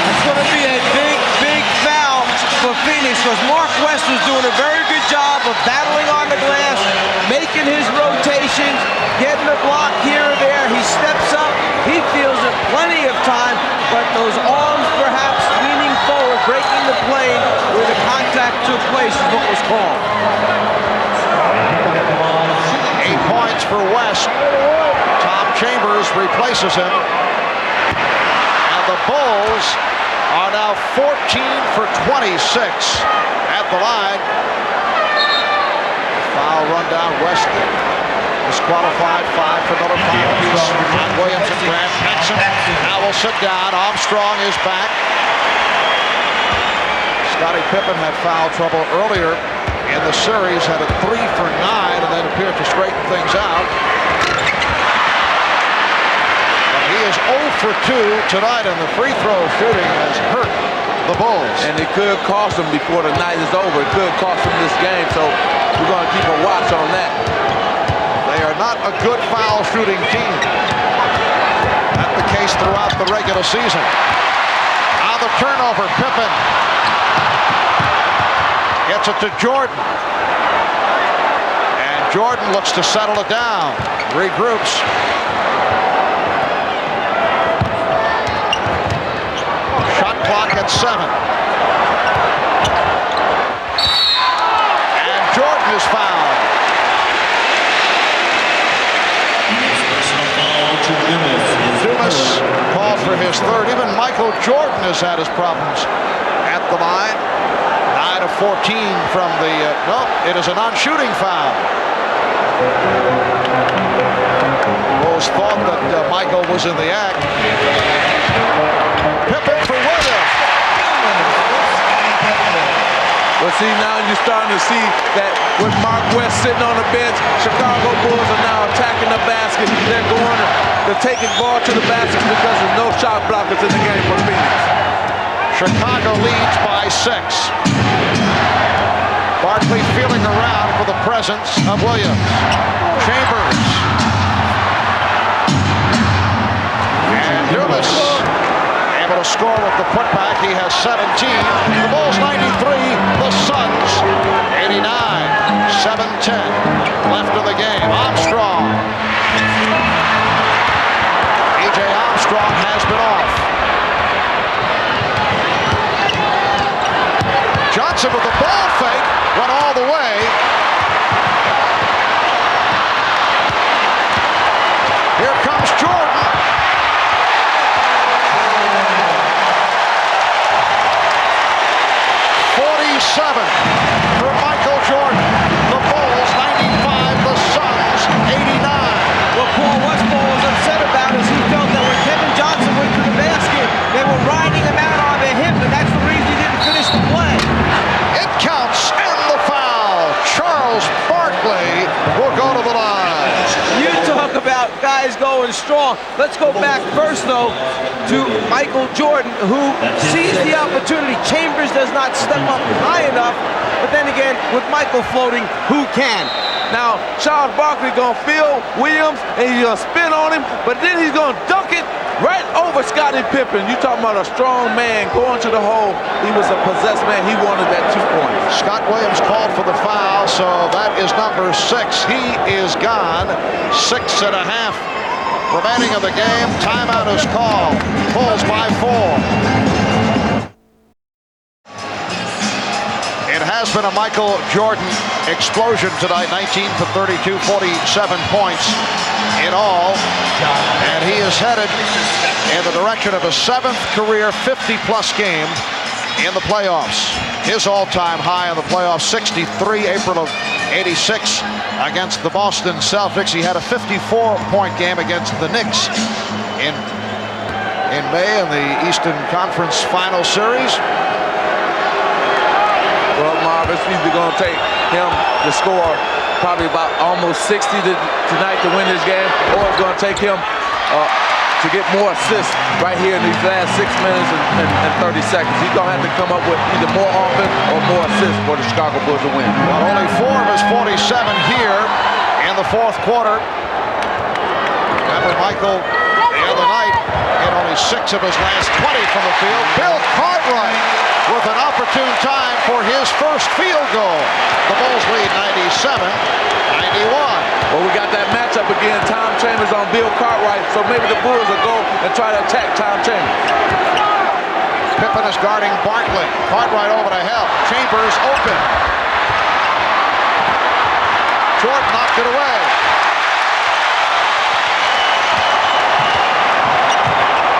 It's going to be a big foul for Phoenix, because Mark West was doing a very good job of battling on the glass, making his rotations, getting a block here or there. He steps up, he feels it plenty of time, but those arms perhaps leaning forward, breaking the plane where the contact took place is what was called. 8 points for West. Tom Chambers replaces him. And the Bulls are now 14 for 26 at the line. Foul rundown. West disqualified. 5 for another 5 apiece. On Williams and Grant. Paxson now will sit down. Armstrong is back. Scottie Pippen had foul trouble earlier in the series, had a 3 for 9, and then appeared to straighten things out. But he is 0 for 2 tonight, and the free throw shooting has hurt the Bulls. And it could cost them before the night is over. It could cost them this game, so we're going to keep a watch on that. They are not a good foul shooting team. That's the case throughout the regular season. On the turnover, Pippen gets it to Jordan. And Jordan looks to settle it down. Regroups. Shot clock at 7. And Jordan is fouled. Dumas called for his 3rd. Even Michael Jordan has had his problems at the line. 9 of 14 from the, no, it is a non-shooting foul. Bulls thought that Michael was in the act. Pippen for Williams. Well, see, now you're starting to see that with Mark West sitting on the bench, Chicago Bulls are now attacking the basket. They're taking ball to the basket because there's no shot blockers in the game for Phoenix. Chicago leads by 6. Barkley feeling around for the presence of Williams. Chambers. And Dumas able to score with the putback. He has 17. The Bulls 93. The Suns 89. 7:10 left in the game. Armstrong. E.J. Armstrong has been off. Johnson with the ball fake, went all the way. Here comes Jordan. For Michael Jordan. The Bulls 95, the Suns 89. What Paul Westphal was upset about is he felt that when Kevin Johnson went to the basket, they were riding him out on the hip, and that's the reason he didn't finish the play. It counts, and the foul. Charles Barkley will go to the line. You talk about guys going strong. Let's go back first, though, to Michael Jordan, who sees the opportunity. Chambers does not step up high enough, But then again, with Michael floating, who can? Now, Charles Barkley gonna feel Williams, and he's gonna spin on him, but then he's gonna dunk it right over Scottie Pippen. You talking about a strong man going to the hole. He was a possessed man. He wanted that 2 points. Scott Williams called for the foul, so that is number 6. He is gone. 6.5 remaining of the game. Timeout is called. Bulls by 4. It has been a Michael Jordan explosion tonight. 19 for 32, 47 points in all. And he is headed in the direction of a 7th career 50-plus game in the playoffs. His all-time high in the playoffs, 63, April of 86 against the Boston Celtics. He had a 54-point game against the Knicks in May in the Eastern Conference Final Series. Well, Marv, it's either going to take him to score probably about almost 60 tonight to win this game, or it's going to take him to get more assists right here in these last 6 minutes and 30 seconds. He's going to have to come up with either more offense or more assists for the Chicago Bulls to win. Well, only 4 of his 47 here in the 4th quarter. Remember, Michael, the other night, hit only 6 of his last 20 from the field. Bill Cartwright with an opportune time for his first field goal. The Bulls lead 97-91. Well, we got that matchup again. Tom Chambers on Bill Cartwright, so maybe the Bulls will go and try to attack Tom Chambers. Pippen is guarding Barkley. Cartwright over to help. Chambers open. Jordan knocked it away.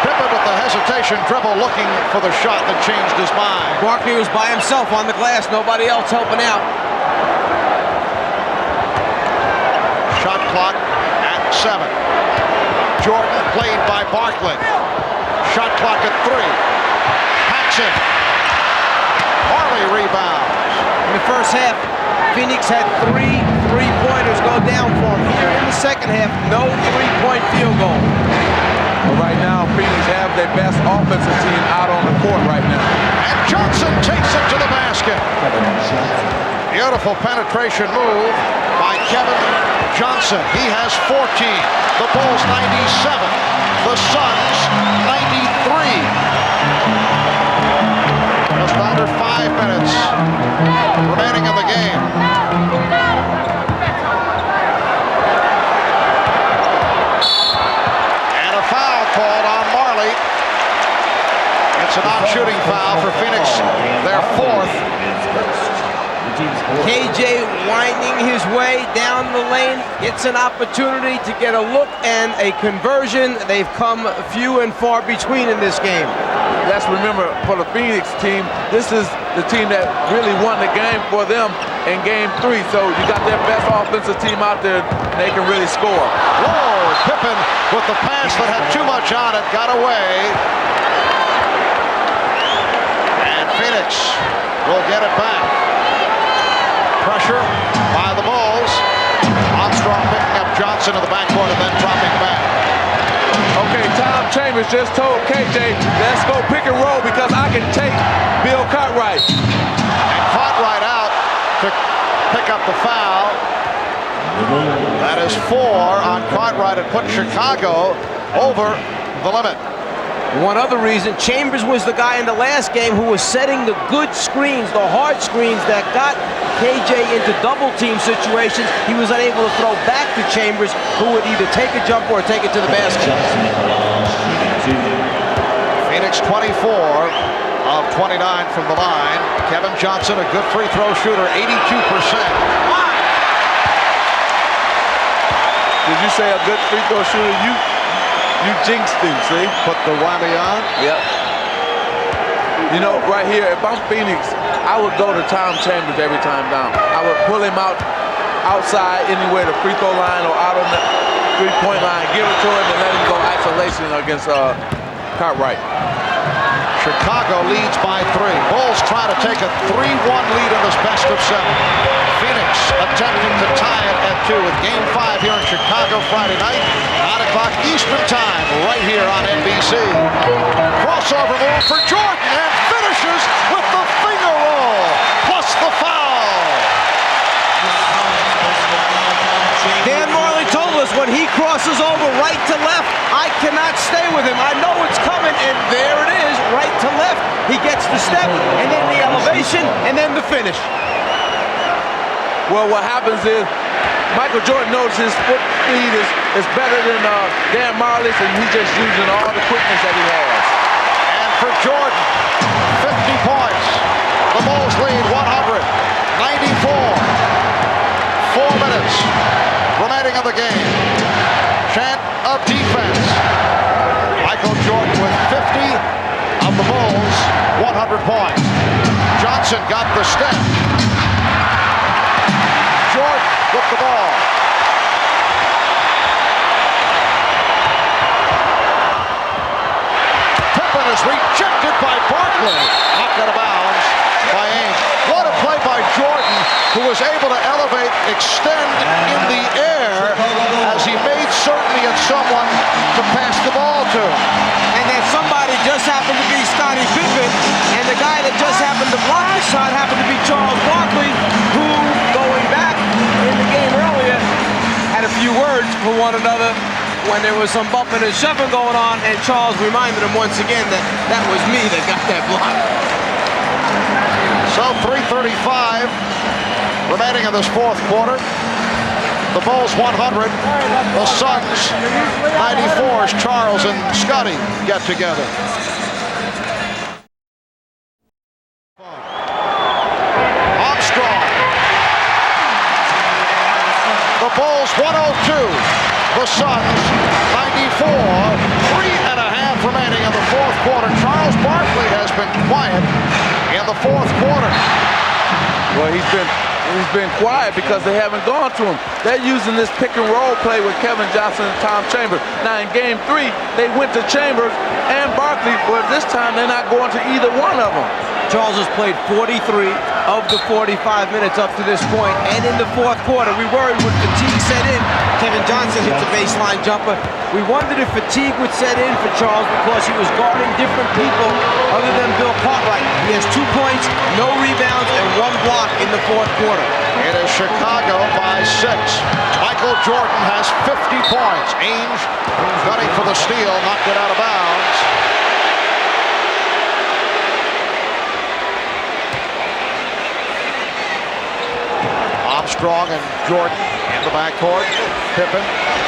Pippen with the hesitation dribble, looking for the shot that changed his mind. Barkley was by himself on the glass, nobody else helping out. Shot clock at 7. Jordan played by Barkley. Shot clock at 3. Paxson. Barkley rebounds. In the first half, Phoenix had 3 3-pointers go down for him. Here in the second half, no 3-point field goal. Well, right now, Phoenix have their best offensive team out on the court right now. And Johnson takes it to the basket. Beautiful penetration move by Kevin Johnson. He has 14. The Bulls 97. The Suns 93. Just under 5 minutes remaining in the game. And a foul called on Marley. It's a non-shooting foul for Phoenix, their 4th. KJ winding his way down the lane, gets an opportunity to get a look and a conversion. They've come few and far between in this game. Let's remember, for the Phoenix team, this is the team that really won the game for them in Game 3. So you got their best offensive team out there, and they can really score. Whoa, Pippen with the pass that had too much on it, got away. And Phoenix will get it back. Pressure by the Bulls. Armstrong picking up Johnson in the backcourt and then dropping back. Okay, Tom Chambers just told KJ, let's go pick and roll because I can take Bill Cartwright. And Cartwright out to pick up the foul. That is 4 on Cartwright and put Chicago over the limit. One other reason, Chambers was the guy in the last game who was setting the good screens, the hard screens that got KJ into double team situations. He was unable to throw back to Chambers, who would either take a jump or take it to the basket. Phoenix 24 of 29 from the line. Kevin Johnson, a good free throw shooter, 82%. Did you say a good free throw shooter? You jinxed him, see? Put the whammy on? Yep. You know, right here, if I'm Phoenix, I would go to Tom Chambers every time down. I would pull him out outside anywhere, the free throw line or out on the three-point line, give it to him and let him go isolation against Cartwright. Chicago leads by 3. Bulls try to take a 3-1 lead in this best of 7. Phoenix attempting to tie it at 2 with Game 5 here in Chicago Friday night, 9 o'clock Eastern Time, right here on NBC. Crossover move for Jordan and finishes with the finger roll, plus the foul. when he crosses over right to left, I cannot stay with him. I know it's coming, and there it is, right to left. He gets the step, and then the elevation, and then the finish. Well, what happens is Michael Jordan knows his foot speed is better than Dan Marley's, and he's just using all the quickness that he has. And for Jordan, 50 points. The Bulls lead 100, 94. 4 minutes remaining of the game. Chant of defense. Michael Jordan with 50 of the Bulls, 100 points. Johnson got the step. Jordan with the ball. Pippen is rejected by Barkley. Knocked out of bounds by Ainge. What a play by Jordan, who was able to elevate, extend in the air as he made certain he had someone to pass the ball to. And then somebody just happened to be Scottie Pippen, and the guy that just happened to block the shot happened to be Charles Barkley, who, going back in the game earlier, had a few words for one another when there was some bumping and shoving going on, and Charles reminded him once again that that was me that got that block. So 3:35 remaining in this fourth quarter. The Bulls 100, the Suns 94 as Charles and Scottie get together. Armstrong. The Bulls 102, the Suns 94. 3.5 remaining in the fourth quarter. Charles Barkley has been quiet in the fourth quarter. Well, he's been quiet because they haven't gone to him. They're using this pick and roll play with Kevin Johnson and Tom Chambers. Now in game 3, they went to Chambers and Barkley, but this time they're not going to either one of them. Charles has played 43 of the 45 minutes up to this point, and in the fourth quarter, we worried when fatigue set in. Kevin Johnson hits a baseline jumper. We wondered if fatigue would set in for Charles because he was guarding different people other than Bill Cartwright. He has 2 points, no rebounds, and 1 block in the fourth quarter. It is Chicago by 6. Michael Jordan has 50 points. Ainge gunning for the steal, knocked it out of bounds. Armstrong and Jordan in the backcourt. Pippen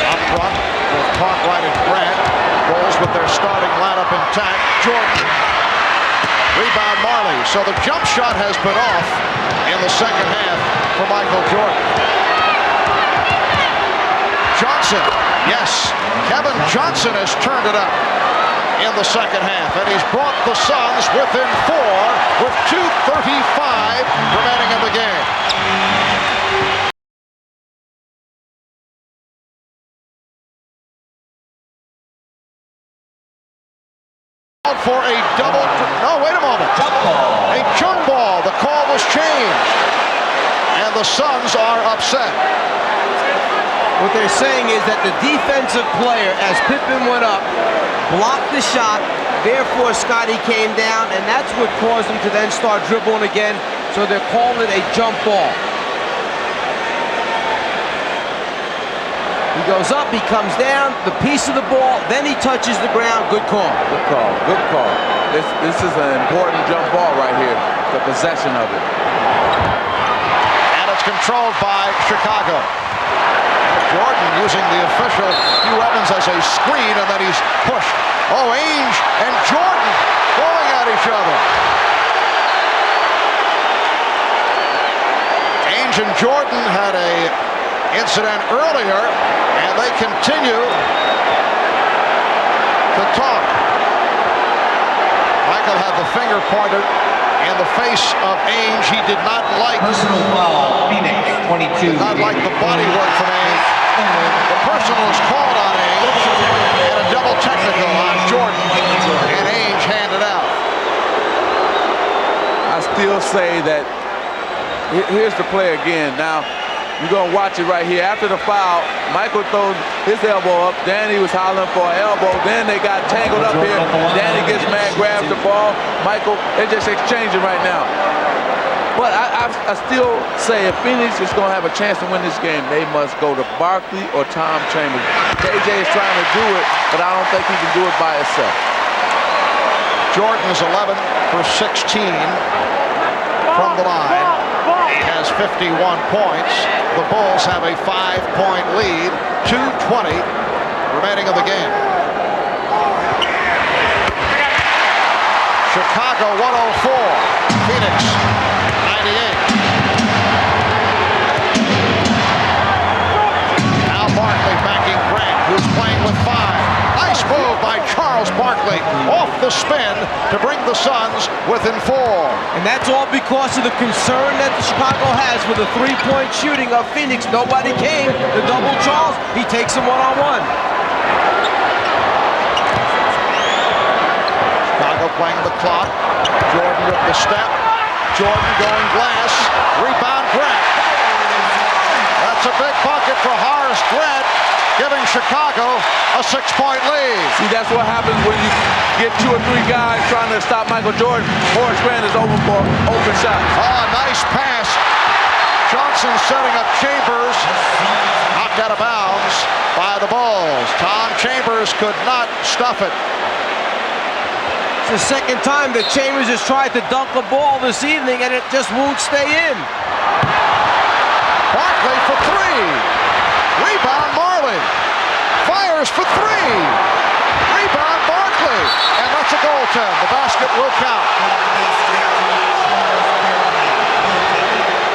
up front with Cartwright and Grant. Bulls with their starting lineup intact. Jordan. Rebound Marley. So the jump shot has been off in the second half for Michael Jordan. Johnson. Yes. Kevin Johnson has turned it up in the second half, and he's brought the Suns within 4 with 2:35 remaining in the game. For a double, no, wait a moment. Jump ball. A jump ball. The call was changed, and the Suns are upset. What they're saying is that the defensive player, as Pippen went up, blocked the shot, therefore Scottie came down, and that's what caused him to then start dribbling again, so they're calling it a jump ball. He goes up, he comes down, the piece of the ball, then he touches the ground. Good call. Good call. Good call. This is an important jump ball right here, the possession of it. And it's controlled by Chicago. Jordan using the official Hugh Evans as a screen, and then he's pushed. Oh, Ainge and Jordan going at each other. Ainge and Jordan had a incident earlier, and they continue to talk. Michael had the finger pointed in the face of Ainge. He did not like personal foul, Phoenix 22. Did not like the body work from Ainge. The personal was called on Ainge and a double technical on Jordan, and Ainge handed out. I still say that here's the play again. Now, you're going to watch it right here. After the foul, Michael throws his elbow up. Danny was hollering for an elbow. Then they got tangled up here. Danny gets mad, grabs the ball. Michael, they're just exchanging right now. But I still say if Phoenix is going to have a chance to win this game, they must go to Barkley or Tom Chambers. KJ is trying to do it, but I don't think he can do it by himself. Jordan is 11 for 16 from the line. He has 51 points. The Bulls have a 5-point lead. 2:20 remaining in the game. Chicago 104. Phoenix 98. Now Barkley backing Grant, who's playing with 5. Nice move by Charles Barkley off the spin to bring the Suns within 4. And that's all because of the concern that the Chicago has with the three-point shooting of Phoenix. Nobody came to double Charles. He takes him one-on-one. Chicago playing the clock. Jordan with the step. Jordan going glass. Rebound Grant. That's a big bucket for Horace Grant, giving Chicago a 6-point lead. See, that's what happens when you get 2 or 3 guys trying to stop Michael Jordan. Horace Grant is open for open shots. Oh, nice pass. Johnson setting up Chambers. Knocked out of bounds by the Bulls. Tom Chambers could not stuff it. It's the second time that Chambers has tried to dunk the ball this evening, and it just won't stay in. Barkley for 3. Rebound Marley. Fires for 3. Rebound Barkley. And that's a goaltend. The basket will count.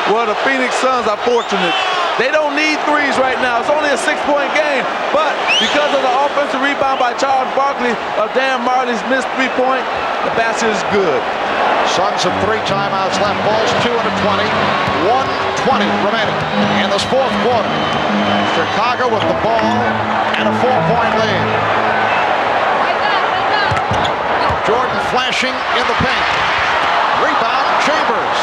Well, the Phoenix Suns are fortunate. They don't need threes right now. It's only a 6-point game. But because of the offensive rebound by Charles Barkley of Dan Marley's missed 3-point, the basket is good. Suns have 3 timeouts left. Bulls 2 and a 20. 1:20 remaining in this 4th quarter. Chicago with the ball and a 4-point lead. Jordan flashing in the paint. Rebound Chambers.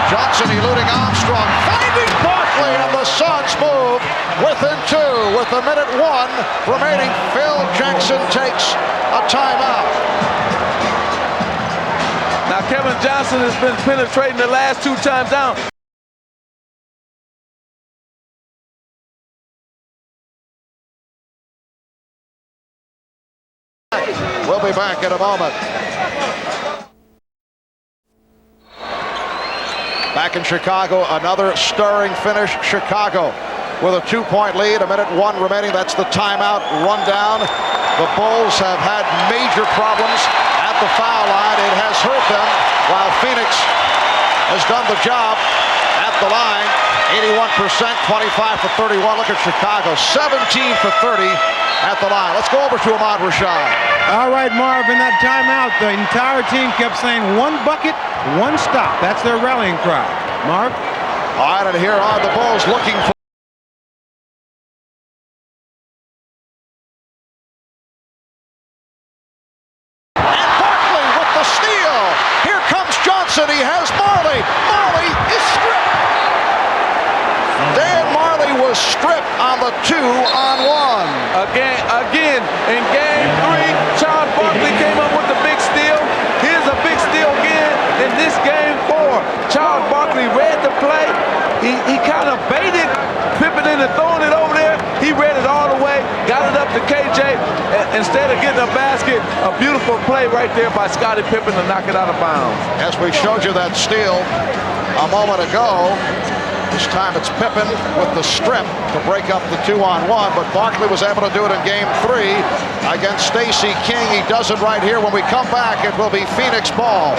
Johnson eluding Armstrong. Finding Barkley, and the Suns move within 2 with 1:01 remaining. Phil Jackson takes a timeout. Now Kevin Johnson has been penetrating the last 2 times down. We'll be back in a moment. Back in Chicago, another stirring finish. Chicago with a 2-point lead, 1:01 remaining. That's the timeout rundown. The Bulls have had major problems at the foul line. It has hurt them, while Phoenix has done the job at the line. 81%, 25 for 31. Look at Chicago, 17 for 30 at the line. Let's go over to Ahmad Rashad. All right, Marv, in that timeout, the entire team kept saying 1 bucket, 1 stop. That's their rallying cry. Marv? All right, and here are the Bulls looking for Johnson. He has Marley. Marley is stripped. Dan Marley was stripped on the 2-on-1. Again, in game 3, Charles Barkley came up with the big steal. Here's a big steal again in this game 4. Charles Barkley read the play. He kind of baited Pippen into throwing it over there. He read it all the way, got it up to KJ. Instead of getting a basket, a beautiful play right there by Scottie Pippen to knock it out of bounds. As we showed you that steal a moment ago, this time it's Pippen with the strip to break up the 2-on-1, but Barkley was able to do it in game 3 against Stacey King. He does it right here. When we come back, it will be Phoenix ball.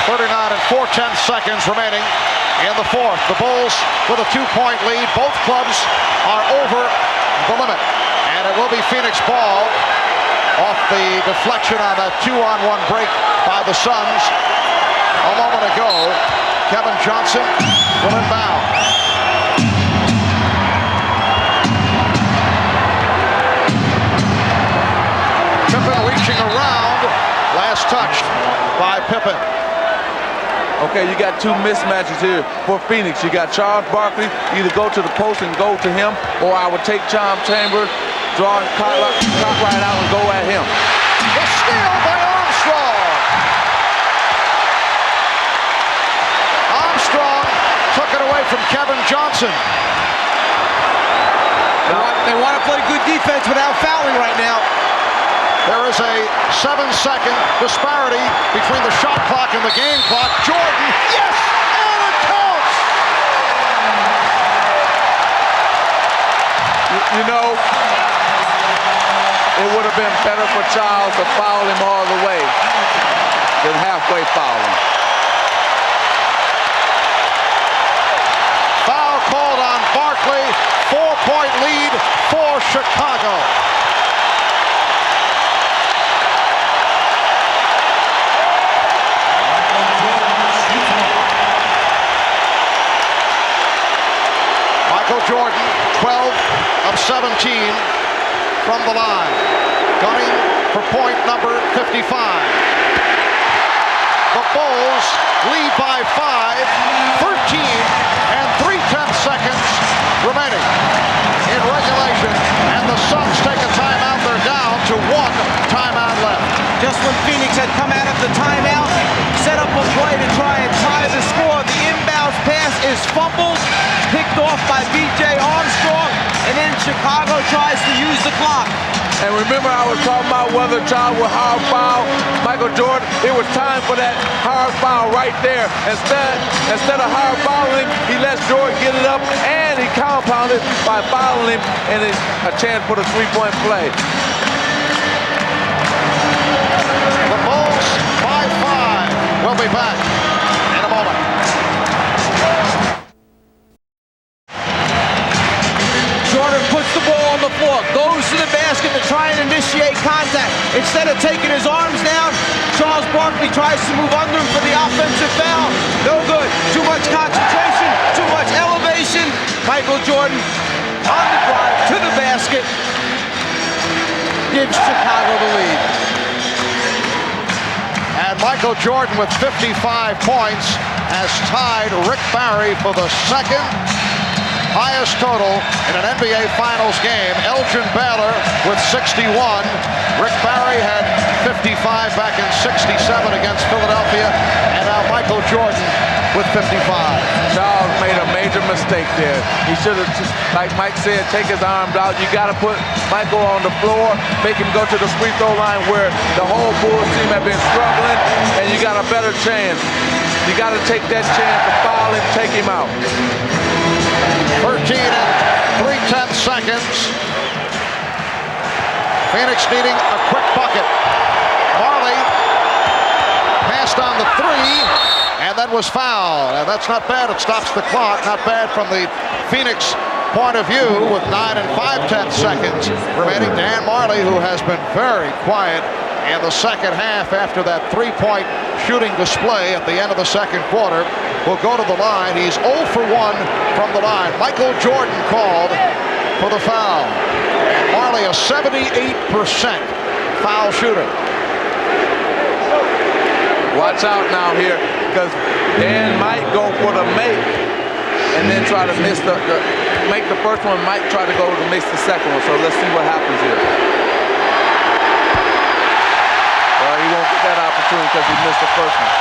39 and 4/10 seconds remaining in the 4th. The Bulls with a 2-point lead. Both clubs are over the limit, and it will be Phoenix ball off the deflection on that 2-on-1 break by the Suns a moment ago. Kevin Johnson will inbound. Pippen reaching around. Last touched by Pippen. Okay, you got 2 mismatches here for Phoenix. You got Charles Barkley, either go to the post and go to him, or I would take Tom Chambers draw clock right out and go at him. The steal by Armstrong. Armstrong took it away from Kevin Johnson. They want to play good defense without fouling right now. There is a 7-second disparity between the shot clock and the game clock. Jordan, yes, and it counts. You know, it would have been better for Charles to foul him all the way than halfway fouling. Foul called on Barkley. 4-point lead for Chicago. Michael Jordan, 12 of 17 from the line. Gunning for point number 55. The Bulls lead by 5, 13 and 3/10 seconds remaining in regulation, and the Suns take a timeout. They're down to 1 timeout left. Just when Phoenix had come out of the timeout, set up a play to try and tie the score. The inbounds pass is fumbled, picked off by B.J. Armstrong, and then Chicago tries to use the clock. And remember, I was talking about whether Charles would hard foul Michael Jordan. It was time for that hard foul right there. Instead of hard fouling him, he lets Jordan get it up, and he compounded by fouling him, and it's a chance for the three-point play. The Bulls by 5. We'll be back in a moment. Jordan puts the ball on the floor, goes to the basket to try and initiate contact. Instead of taking his arms down, Charles Barkley tries to move under him for the offensive foul. No good. Too much concentration, too much elevation. Michael Jordan on the drive to the basket gives Chicago the lead. And Michael Jordan with 55 points has tied Rick Barry for the second highest total in an NBA Finals game. Elgin Baylor with 61. Rick Barry had 55 back in 67 against Philadelphia. And now Michael Jordan with 55. Charles made a major mistake there. He should have, like Mike said, take his arms out. You got to put Michael on the floor, make him go to the free throw line where the whole Bulls team have been struggling, and you got a better chance. You got to take that chance to foul him, take him out. 13 and 3/10 seconds. Phoenix needing a quick bucket. Marley passed on the 3 and then was fouled. And that's not bad. It stops the clock. Not bad from the Phoenix point of view with 9 and 5/10 seconds remaining. Dan Marley, who has been very quiet in the second half after that three-point shooting display at the end of the second quarter, will go to the line. He's 0 for 1 from the line. Michael Jordan called for the foul. Marley, a 78% foul shooter. Watch out now here, because Dan might go for the make and then try to miss make the first one, might try to go to miss the second one. So let's see what happens here. Well, he won't get that opportunity because he missed the first one.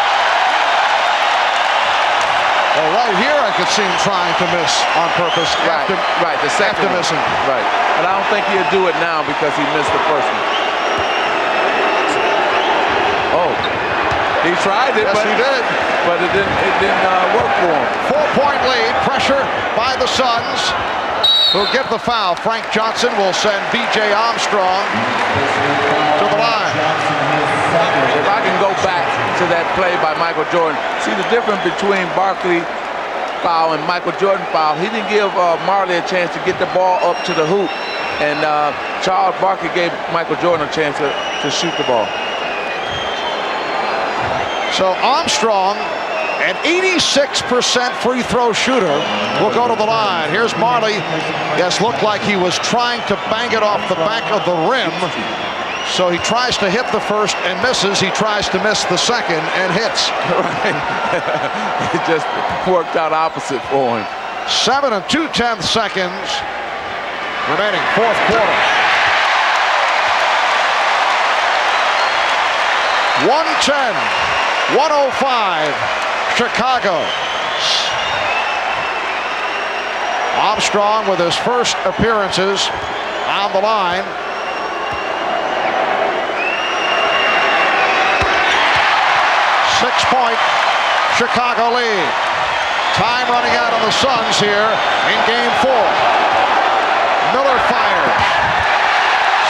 Well, right here I could see him trying to miss on purpose. Right, the second one. missing. Right, but I don't think he'll do it now because he missed the first one. Oh, he tried it, Yes, but he did. But it didn't work for him. 4-point lead, pressure by the Suns, who'll get the foul. Frank Johnson will send B.J. Armstrong to the line. If I can go back to that play by Michael Jordan, see the difference between Barkley foul and Michael Jordan foul. He didn't give Marley a chance to get the ball up to the hoop, and Charles Barkley gave Michael Jordan a chance to shoot the ball. So Armstrong, an 86% free throw shooter, will go to the line. Here's Marley. Yes, looked like he was trying to bang it off the back of the rim. So he tries to hit the first and misses. He tries to miss the second and hits. Right. It just worked out opposite for him. 7 and 2/10 seconds remaining, fourth quarter. 110, 105, Chicago. Armstrong with his first appearances on the line. Six-point Chicago lead. Time running out on the Suns here in Game 4. Miller fires.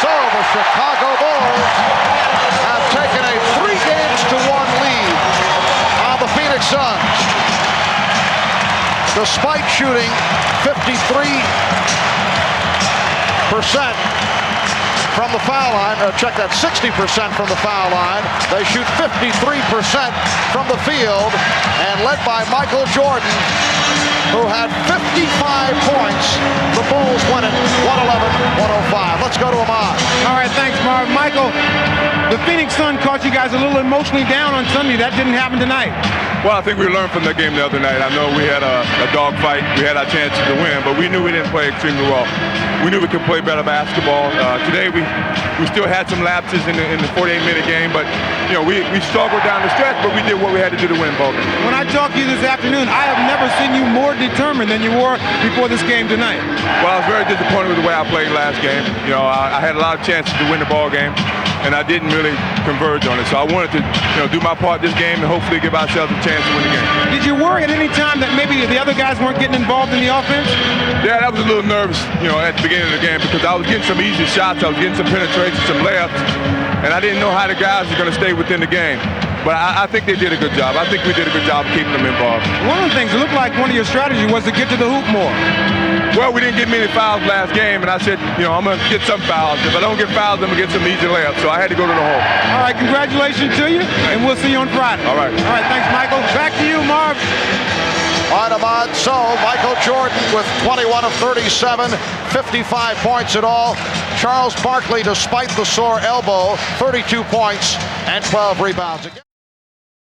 So the Chicago Bulls have taken a 3-1 lead on the Phoenix Suns. Despite shooting 53% from the foul line, check that, 60% from the foul line. They shoot 53% from the field, and led by Michael Jordan, who had 55 points. The Bulls win it 111-105. Let's go to Ahmad. All right, thanks, Marv. Michael, the Phoenix Sun caught you guys a little emotionally down on Sunday. That didn't happen tonight. Well, I think we learned from the game the other night. I know we had a dog fight. We had our chances to win, but we knew we didn't play extremely well. We knew we could play better basketball. Today we still had some lapses in the 48-minute game, but you know we struggled down the stretch, but we did what we had to do to win ball game. When I talked to you this afternoon, I have never seen you more determined than you were before this game tonight. Well, I was very disappointed with the way I played last game. You know, I had a lot of chances to win the ball game, and I didn't really converge on it. So I wanted to, do my part this game and hopefully give ourselves a chance to win the game. Did you worry at any time that maybe the other guys weren't getting involved in the offense? Yeah, that was a little nervous, at the beginning of the game because I was getting some easy shots, I was getting some penetration, some layups, and I didn't know how the guys were going to stay within the game. But I think they did a good job. I think we did a good job of keeping them involved. One of the things, it looked like one of your strategies was to get to the hoop more. Well, we didn't get many fouls last game, and I said, I'm going to get some fouls. If I don't get fouls, I'm going to get some easy layups. So I had to go to the hole. All right, congratulations to you, and we'll see you on Friday. All right. All right, thanks, Michael. Back to you, Marv. All right, Ahmad. So Michael Jordan with 21 of 37, 55 points in all. Charles Barkley, despite the sore elbow, 32 points and 12 rebounds.